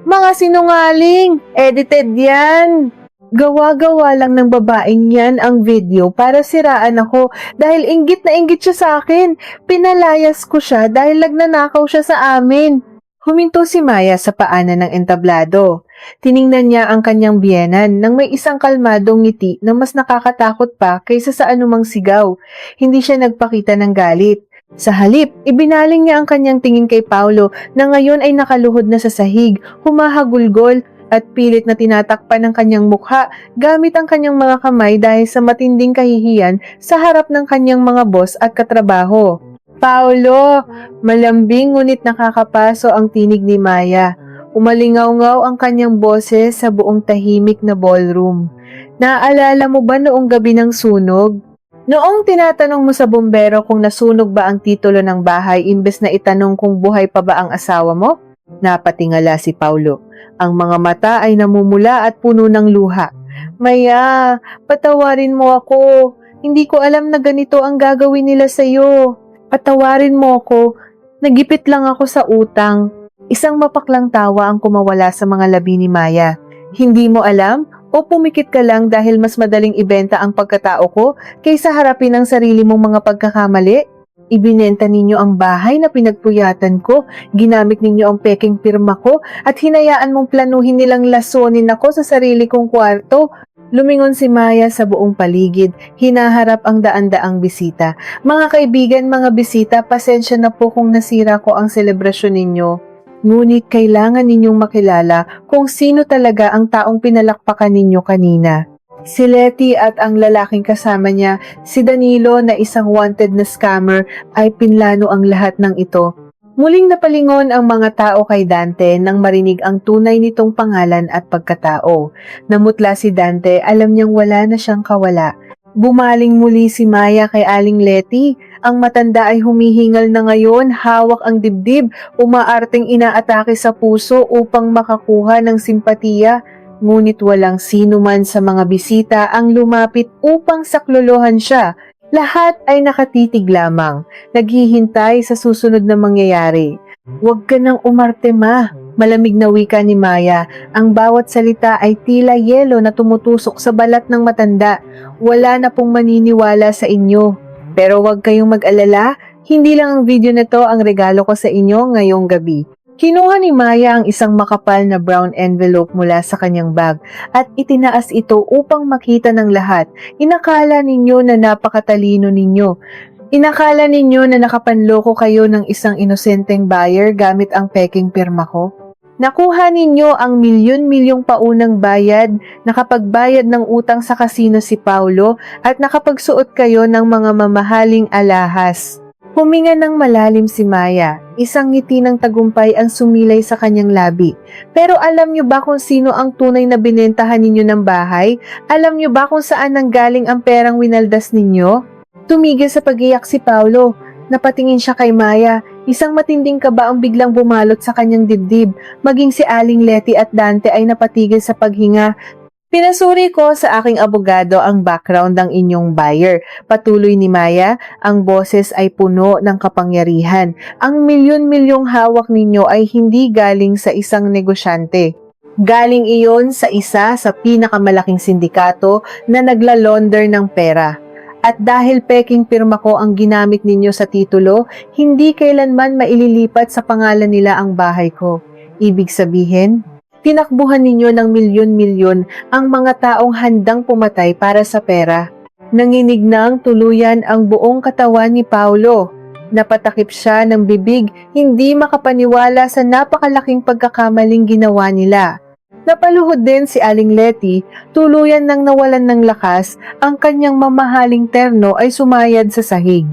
Mga sinungaling! Edited yan!" Gawa-gawa lang ng babaeng yan ang video para siraan ako dahil inggit na inggit siya sa akin. Pinalayas ko siya dahil nagnanakaw siya sa amin. Huminto si Maya sa paanan ng entablado. Tiningnan niya ang kanyang biyenan nang may isang kalmadong ngiti na mas nakakatakot pa kaysa sa anumang sigaw. Hindi siya nagpakita ng galit. Sa halip, ibinaling niya ang kanyang tingin kay Paulo na ngayon ay nakaluhod na sa sahig, humahagulgol. at pilit na tinatakpan ng kanyang mukha gamit ang kanyang mga kamay dahil sa matinding kahihiyan sa harap ng kanyang mga boss at katrabaho. Paolo! Malambing ngunit nakakapaso ang tinig ni Maya. Umalingaw-ngaw ang kanyang boses sa buong tahimik na ballroom. Naaalala mo ba noong gabi ng sunog? Noong tinatanong mo sa bumbero kung nasunog ba ang titulo ng bahay imbes na itanong kung buhay pa ba ang asawa mo? Napatingala si Paulo. Ang mga mata ay namumula at puno ng luha. Maya, patawarin mo ako. Hindi ko alam na ganito ang gagawin nila sa'yo. Patawarin mo ako. Nagipit lang ako sa utang. Isang mapaklang tawa ang kumawala sa mga labi ni Maya. Hindi mo alam? O pumikit ka lang dahil mas madaling ibenta ang pagkatao ko kaysa harapin ang sarili mong mga pagkakamali? Ibinenta ninyo ang bahay na pinagpuyatan ko, ginamit ninyo ang peking pirma ko, at hinayaan mong planuhin nilang lasonin ako sa sarili kong kwarto. Lumingon si Maya sa buong paligid, hinaharap ang daan-daang bisita. Mga kaibigan, mga bisita, pasensya na po kung nasira ko ang selebrasyon ninyo. Ngunit kailangan ninyong makilala kung sino talaga ang taong pinalakpakan ninyo kanina. Si Letty at ang lalaking kasama niya, si Danilo na isang wanted na scammer, ay pinlano ang lahat ng ito. Muling napalingon ang mga tao kay Dante nang marinig ang tunay nitong pangalan at pagkatao. Namutla si Dante, alam niyang wala na siyang kawala. Bumaling muli si Maya kay Aling Letty. Ang matanda ay humihingal na ngayon, hawak ang dibdib, umaarteng inaatake sa puso upang makakuha ng simpatiya. Ngunit walang sino man sa mga bisita ang lumapit upang saklolohan siya. Lahat ay nakatitig lamang, naghihintay sa susunod na mangyayari. Huwag ka nang umarte, ma. Malamig na wika ni Maya. Ang bawat salita ay tila yelo na tumutusok sa balat ng matanda. Wala na pong maniniwala sa inyo. Pero huwag kayong mag-alala, hindi lang ang video na to ang regalo ko sa inyo ngayong gabi. Kinuha ni Maya ang isang makapal na brown envelope mula sa kanyang bag at itinaas ito upang makita ng lahat. Inakala ninyo na napakatalino ninyo. Inakala ninyo na nakapanloko kayo ng isang inosenteng buyer gamit ang peking pirma ko? Nakuha ninyo ang milyon-milyong paunang bayad, nakapagbayad ng utang sa kasino si Paulo at nakapagsuot kayo ng mga mamahaling alahas. Huminga ng malalim si Maya, isang ngiti ng tagumpay ang sumilay sa kanyang labi. Pero alam niyo ba kung sino ang tunay na binentahan ninyo ng bahay? Alam niyo ba kung saan nanggaling ang perang winaldas ninyo? Tumigil sa pag-iyak si Paulo. Napatingin siya kay Maya. Isang matinding kaba ang biglang bumalot sa kanyang dibdib. Maging si Aling Letty at Dante ay napatigil sa paghinga. Pinasuri ko sa aking abogado ang background ng inyong buyer. Patuloy ni Maya, ang boses ay puno ng kapangyarihan. Ang milyon-milyong hawak ninyo ay hindi galing sa isang negosyante. Galing iyon sa isa sa pinakamalaking sindikato na naglalaunder ng pera. At dahil peking pirma ko ang ginamit ninyo sa titulo, hindi kailanman maililipat sa pangalan nila ang bahay ko. Ibig sabihin, tinakbuhan ninyo ng milyon-milyon ang mga taong handang pumatay para sa pera. Nanginig ng tuluyan ang buong katawan ni Paulo. Napatakip siya ng bibig, hindi makapaniwala sa napakalaking pagkakamaling ginawa nila. Napaluhod din si Aling Letty, tuluyan nang nawalan ng lakas, ang kanyang mamahaling terno ay sumayad sa sahig.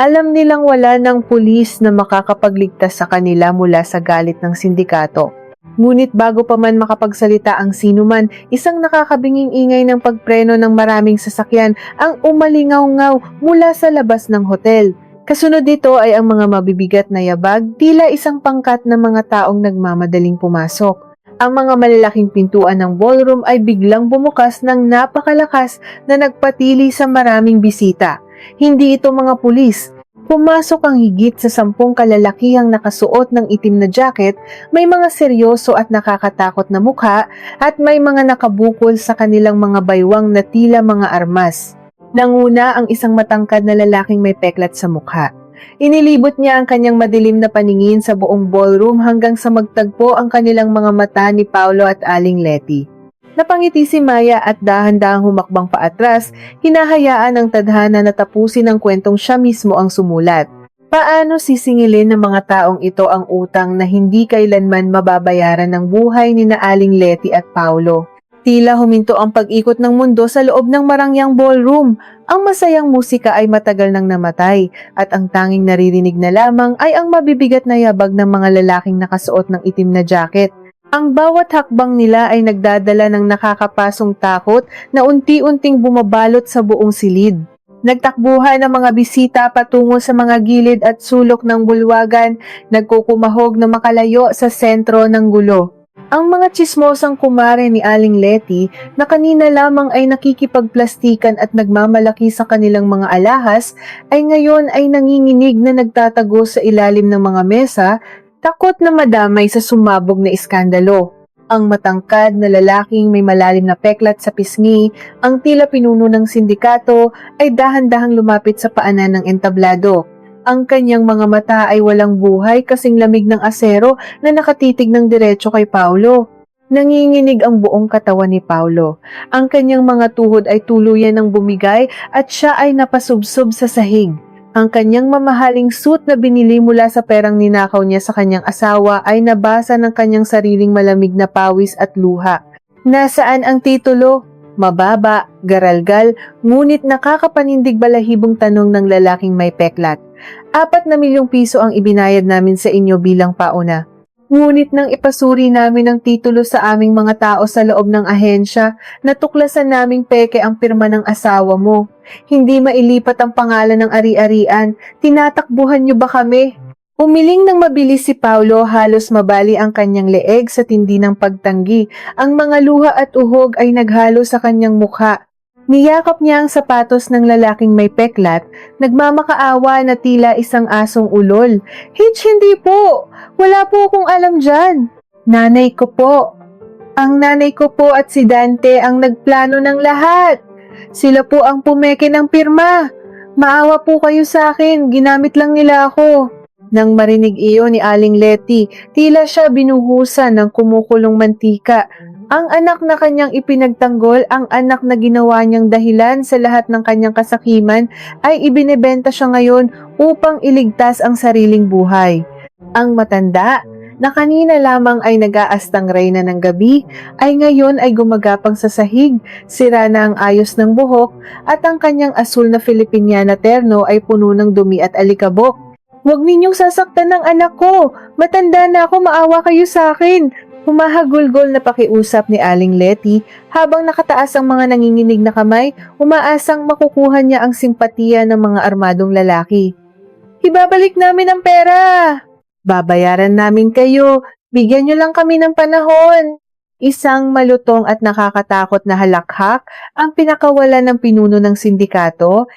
Alam nilang wala ng pulis na makakapagligtas sa kanila mula sa galit ng sindikato. Ngunit bago pa man makapagsalita ang sinuman, isang nakakabinging ingay ng pagpreno ng maraming sasakyan ang umalingaw-ngaw mula sa labas ng hotel. Kasunod dito ay ang mga mabibigat na yabag, tila isang pangkat ng mga taong nagmamadaling pumasok. Ang mga malalaking pintuan ng ballroom ay biglang bumukas ng napakalakas na nagpatili sa maraming bisita. Hindi ito mga pulis. Pumasok ang higit sa 10 kalalakihang nakasuot ng itim na jacket, may mga seryoso at nakakatakot na mukha, at may mga nakabukol sa kanilang mga baywang na tila mga armas. Nanguna ang isang matangkad na lalaking may peklat sa mukha. Inilibot niya ang kanyang madilim na paningin sa buong ballroom hanggang sa magtagpo ang kanilang mga mata ni Paulo at Aling Letty. Napangiti si Maya at dahan-dahang humakbang paatras, hinahayaan ang tadhana na tapusin ang kwentong siya mismo ang sumulat. Paano sisingilin ng mga taong ito ang utang na hindi kailanman mababayaran ng buhay ni na Aling Letty at Paulo? Tila huminto ang pag-ikot ng mundo sa loob ng Marangyang Ballroom. Ang masayang musika ay matagal nang namatay at ang tanging naririnig na lamang ay ang mabibigat na yabag ng mga lalaking nakasuot ng itim na jacket. Ang bawat hakbang nila ay nagdadala ng nakakapasong takot na unti-unting bumabalot sa buong silid. Nagtakbuhan ang mga bisita patungo sa mga gilid at sulok ng bulwagan, nagkukumahog na makalayo sa sentro ng gulo. Ang mga tsismosang kumare ni Aling Letty na kanina lamang ay nakikipagplastikan at nagmamalaki sa kanilang mga alahas ay ngayon ay nanginginig na nagtatago sa ilalim ng mga mesa, takot na madamay sa sumabog na iskandalo. Ang matangkad na lalaking may malalim na peklat sa pisngi, ang tila pinuno ng sindikato, ay dahan-dahang lumapit sa paanan ng entablado. Ang kanyang mga mata ay walang buhay kasing lamig ng asero na nakatitig ng diretso kay Paulo. Nanginginig ang buong katawan ni Paulo. Ang kanyang mga tuhod ay tuluyan ng bumigay at siya ay napasubsob sa sahig. Ang kanyang mamahaling suit na binili mula sa perang ninakaw niya sa kanyang asawa ay nabasa ng kanyang sariling malamig na pawis at luha. Nasaan ang titulo? Mababa, garalgal, ngunit nakakapanindig balahibong tanong ng lalaking may peklat. 4 na milyong piso ang ibinayad namin sa inyo bilang pauna. Ngunit nang ipasuri namin ang titulo sa aming mga tao sa loob ng ahensya, natuklasan naming peke ang pirma ng asawa mo. Hindi mailipat ang pangalan ng ari-arian. Tinatakbuhan niyo ba kami? Umiling ng mabilis si Paulo, halos mabali ang kanyang leeg sa tindi ng pagtanggi. Ang mga luha at uhog ay naghalo sa kanyang mukha. Niyakap niya ang sapatos ng lalaking may peklat, nagmamakaawa na tila isang asong ulol. Hitch, hindi po! Wala po akong alam dyan. Nanay ko po. Ang nanay ko po at si Dante ang nagplano ng lahat. Sila po ang pumeke ng pirma. Maawa po kayo sa akin, ginamit lang nila ako. Nang marinig iyon ni Aling Letty, tila siya binuhusan ng kumukulong mantika. Ang anak na kanyang ipinagtanggol, ang anak na ginawa niyang dahilan sa lahat ng kanyang kasakiman, ay ibinebenta siya ngayon upang iligtas ang sariling buhay. Ang matanda, na kanina lamang ay nag-aastang reyna ng gabi, ay ngayon ay gumagapang sa sahig, sira na ang ayos ng buhok, at ang kanyang asul na Filipiniana terno ay puno ng dumi at alikabok. Huwag ninyong sasaktan ng anak ko! Matanda na ako, maawa kayo sa akin! Humahagulgol na pakiusap ni Aling Letty habang nakataas ang mga nanginginig na kamay, umaasang makukuha niya ang simpatiya ng mga armadong lalaki. Ibabalik namin ang pera! Babayaran namin kayo, bigyan niyo lang kami ng panahon. Isang malutong at nakakatakot na halakhak ang pinakawala ng pinuno ng sindikato.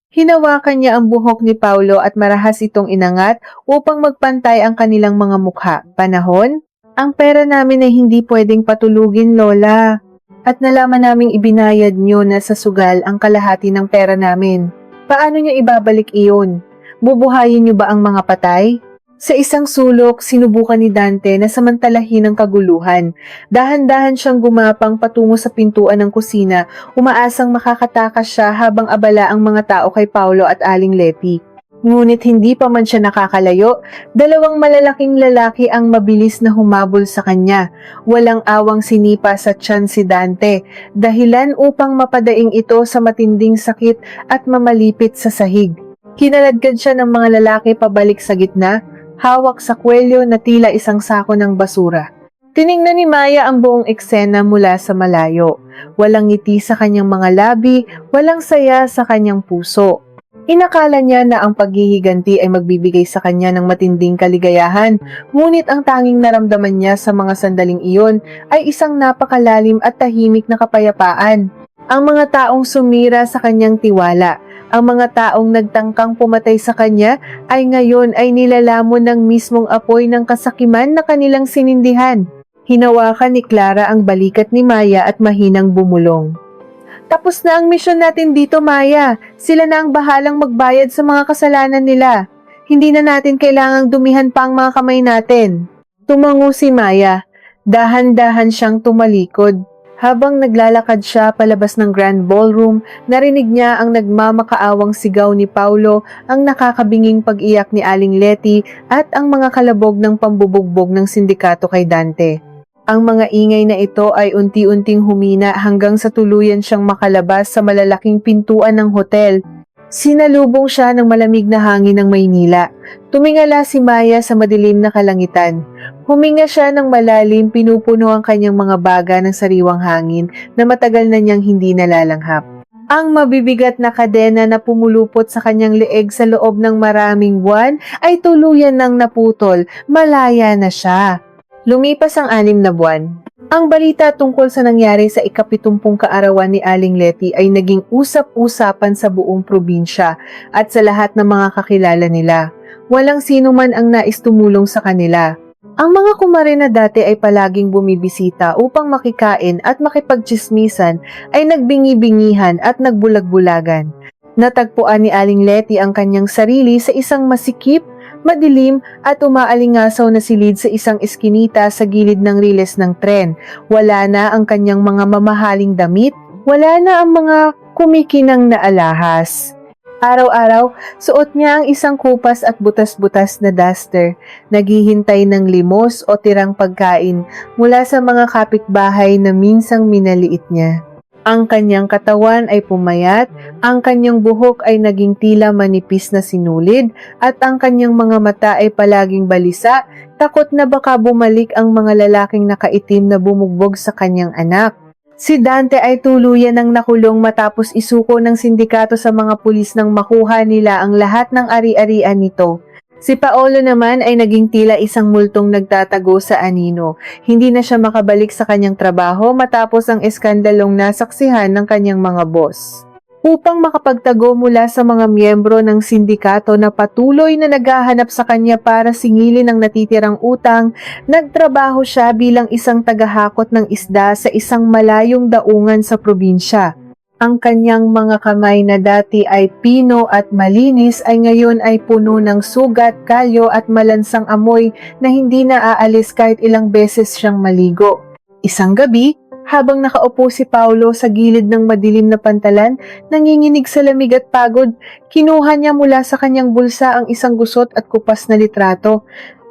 Hinawakan niya ang buhok ni Paulo at marahas itong inangat upang magpantay ang kanilang mga mukha. Panahon? Ang pera namin ay hindi pwedeng patulugin, Lola. At nalaman naming ibinayad niyo na sa sugal ang kalahati ng pera namin. Paano niyo ibabalik iyon? Bubuhayin niyo ba ang mga patay? Sa isang sulok, sinubukan ni Dante na samantalahin ang kaguluhan. Dahan-dahan siyang gumapang patungo sa pintuan ng kusina, umaasang makakatakas siya habang abala ang mga tao kay Paulo at Aling Letty. Ngunit hindi pa man siya nakakalayo, 2 malalaking lalaki ang mabilis na humabol sa kanya. Walang awang sinipa sa tiyan si Dante, dahilan upang mapadaing ito sa matinding sakit at mamalipit sa sahig. Kinaladkad siya ng mga lalaki pabalik sa gitna, hawak sa kwelyo na tila isang sako ng basura. Tiningnan ni Maya ang buong eksena mula sa malayo. Walang ngiti sa kanyang mga labi, walang saya sa kanyang puso. Inakala niya na ang paghihiganti ay magbibigay sa kanya ng matinding kaligayahan, ngunit ang tanging naramdaman niya sa mga sandaling iyon ay isang napakalalim at tahimik na kapayapaan. Ang mga taong sumira sa kanyang tiwala, ang mga taong nagtangkang pumatay sa kanya ay ngayon ay nilalamon ng mismong apoy ng kasakiman na kanilang sinindihan. Hinawakan ni Clara ang balikat ni Maya at mahinang bumulong. Tapos na ang misyon natin dito, Maya. Sila na ang bahalang magbayad sa mga kasalanan nila. Hindi na natin kailangang dumihan pa ang mga kamay natin. Tumango si Maya. Dahan-dahan siyang tumalikod. Habang naglalakad siya palabas ng Grand Ballroom, narinig niya ang nagmamakaawang sigaw ni Paulo, ang nakakabinging pag-iyak ni Aling Letty at ang mga kalabog ng pambubugbog ng sindikato kay Dante. Ang mga ingay na ito ay unti-unting humina hanggang sa tuluyan siyang makalabas sa malalaking pintuan ng hotel. Sinalubong siya ng malamig na hangin ng Maynila. Tumingala si Maya sa madilim na kalangitan. Huminga siya ng malalim, pinupuno ang kanyang mga baga ng sariwang hangin na matagal na niyang hindi nalalanghap. Ang mabibigat na kadena na pumulupot sa kanyang leeg sa loob ng maraming buwan ay tuluyan ng naputol. Malaya na siya. Lumipas ang 6 na buwan. Ang balita tungkol sa nangyari sa ika-70 kaarawan ni Aling Letty ay naging usap-usapan sa buong probinsya at sa lahat ng mga kakilala nila. Walang sino man ang nais tumulong sa kanila. Ang mga kumare na dati ay palaging bumibisita upang makikain at makipagtsismisan ay nagbingi-bingihan at nagbulag-bulagan. Natagpuan ni Aling Letty ang kanyang sarili sa isang masikip, madilim at umaalingasaw na silid sa isang eskinita sa gilid ng riles ng tren. Wala na ang kanyang mga mamahaling damit, wala na ang mga kumikinang na alahas. Araw-araw, suot niya ang isang kupas at butas-butas na duster, naghihintay ng limos o tirang pagkain mula sa mga kapitbahay na minsang minaliit niya. Ang kanyang katawan ay pumayat, ang kanyang buhok ay naging tila manipis na sinulid, at ang kanyang mga mata ay palaging balisa, takot na baka bumalik ang mga lalaking nakaitim na bumugbog sa kanyang anak. Si Dante ay tuluyan ng nakulong matapos isuko ng sindikato sa mga pulis nang makuha nila ang lahat ng ari-arian nito. Si Paolo naman ay naging tila isang multong nagtatago sa anino. Hindi na siya makabalik sa kanyang trabaho matapos ang eskandalong nasaksihan ng kanyang mga boss. Upang makapagtago mula sa mga miyembro ng sindikato na patuloy na naghahanap sa kanya para singilin ang natitirang utang, nagtrabaho siya bilang isang tagahakot ng isda sa isang malayong daungan sa probinsya. Ang kanyang mga kamay na dati ay pino at malinis ay ngayon ay puno ng sugat, kalyo at malansang amoy na hindi na aalis kahit ilang beses siyang maligo. Isang gabi, habang nakaupo si Paulo sa gilid ng madilim na pantalan, nanginginig sa lamig at pagod, kinuha niya mula sa kanyang bulsa ang isang gusot at kupas na litrato.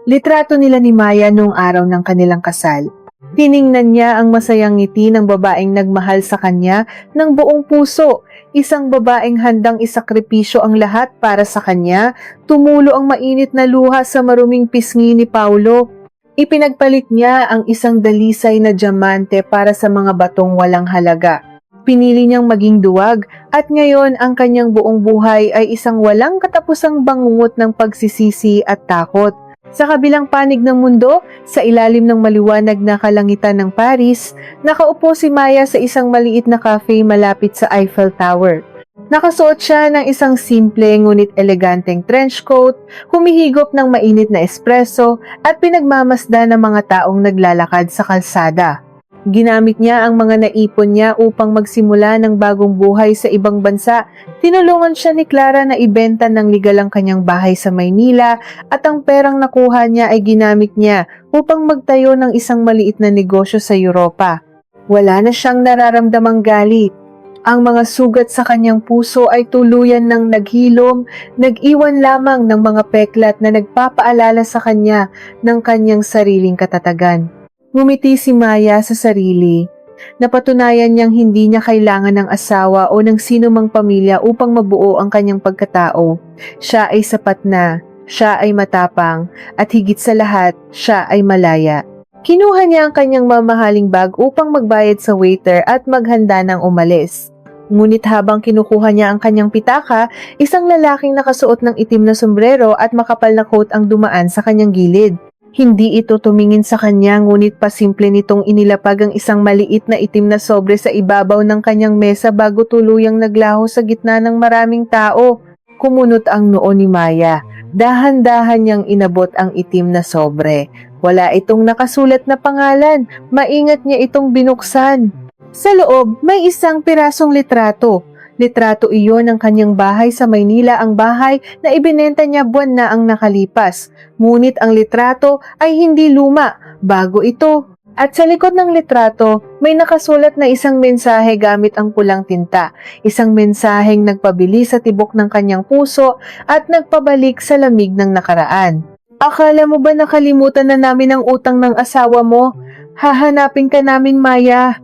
Litrato nila ni Maya noong araw ng kanilang kasal. Tiningnan niya ang masayang ngiti ng babaeng nagmahal sa kanya ng buong puso, isang babaeng handang isakripisyo ang lahat para sa kanya. Tumulo ang mainit na luha sa maruming pisngi ni Paulo. Ipinagpalit niya ang isang dalisay na diamante para sa mga batong walang halaga. Pinili niyang maging duwag at ngayon ang kanyang buong buhay ay isang walang katapusang bangungot ng pagsisisi at takot. Sa kabilang panig ng mundo, sa ilalim ng maliwanag na kalangitan ng Paris, nakaupo si Maya sa isang maliit na cafe malapit sa Eiffel Tower. Nakasuot siya ng isang simple ngunit eleganteng trench coat, humihigop ng mainit na espresso at pinagmamasda ng mga taong naglalakad sa kalsada. Ginamit niya ang mga naipon niya upang magsimula ng bagong buhay sa ibang bansa. Tinulungan siya ni Clara na ibenta ng legal ang kanyang bahay sa Maynila at ang perang nakuha niya ay ginamit niya upang magtayo ng isang maliit na negosyo sa Europa. Wala na siyang nararamdamang galit. Ang mga sugat sa kanyang puso ay tuluyan ng naghilom, nag-iwan lamang ng mga peklat na nagpapaalala sa kanya ng kanyang sariling katatagan. Ngumiti si Maya sa sarili. Napatunayan niyang hindi niya kailangan ng asawa o ng sino mang pamilya upang mabuo ang kanyang pagkatao. Siya ay sapat na, siya ay matapang, at higit sa lahat, siya ay malaya. Kinuha niya ang kanyang mamahaling bag upang magbayad sa waiter at maghanda ng umalis. Ngunit habang kinukuha niya ang kanyang pitaka, isang lalaking nakasuot ng itim na sombrero at makapal na coat ang dumaan sa kanyang gilid. Hindi ito tumingin sa kanya ngunit pasimple nitong inilapag ang isang maliit na itim na sobre sa ibabaw ng kanyang mesa bago tuluyang naglaho sa gitna ng maraming tao. Kumunot ang noo ni Maya. Dahan-dahan niyang inabot ang itim na sobre. Wala itong nakasulat na pangalan. Maingat niya itong binuksan. Sa loob, may isang pirasong litrato. Litrato iyon ng kanyang bahay sa Maynila, ang bahay na ibinenta niya buwan na ang nakalipas. Ngunit ang litrato ay hindi luma, bago ito. At sa likod ng litrato, may nakasulat na isang mensahe gamit ang pulang tinta. Isang mensaheng nagpabili sa tibok ng kanyang puso at nagpabalik sa lamig ng nakaraan. Akala mo ba nakalimutan na namin ang utang ng asawa mo? Hahanapin ka namin, Maya.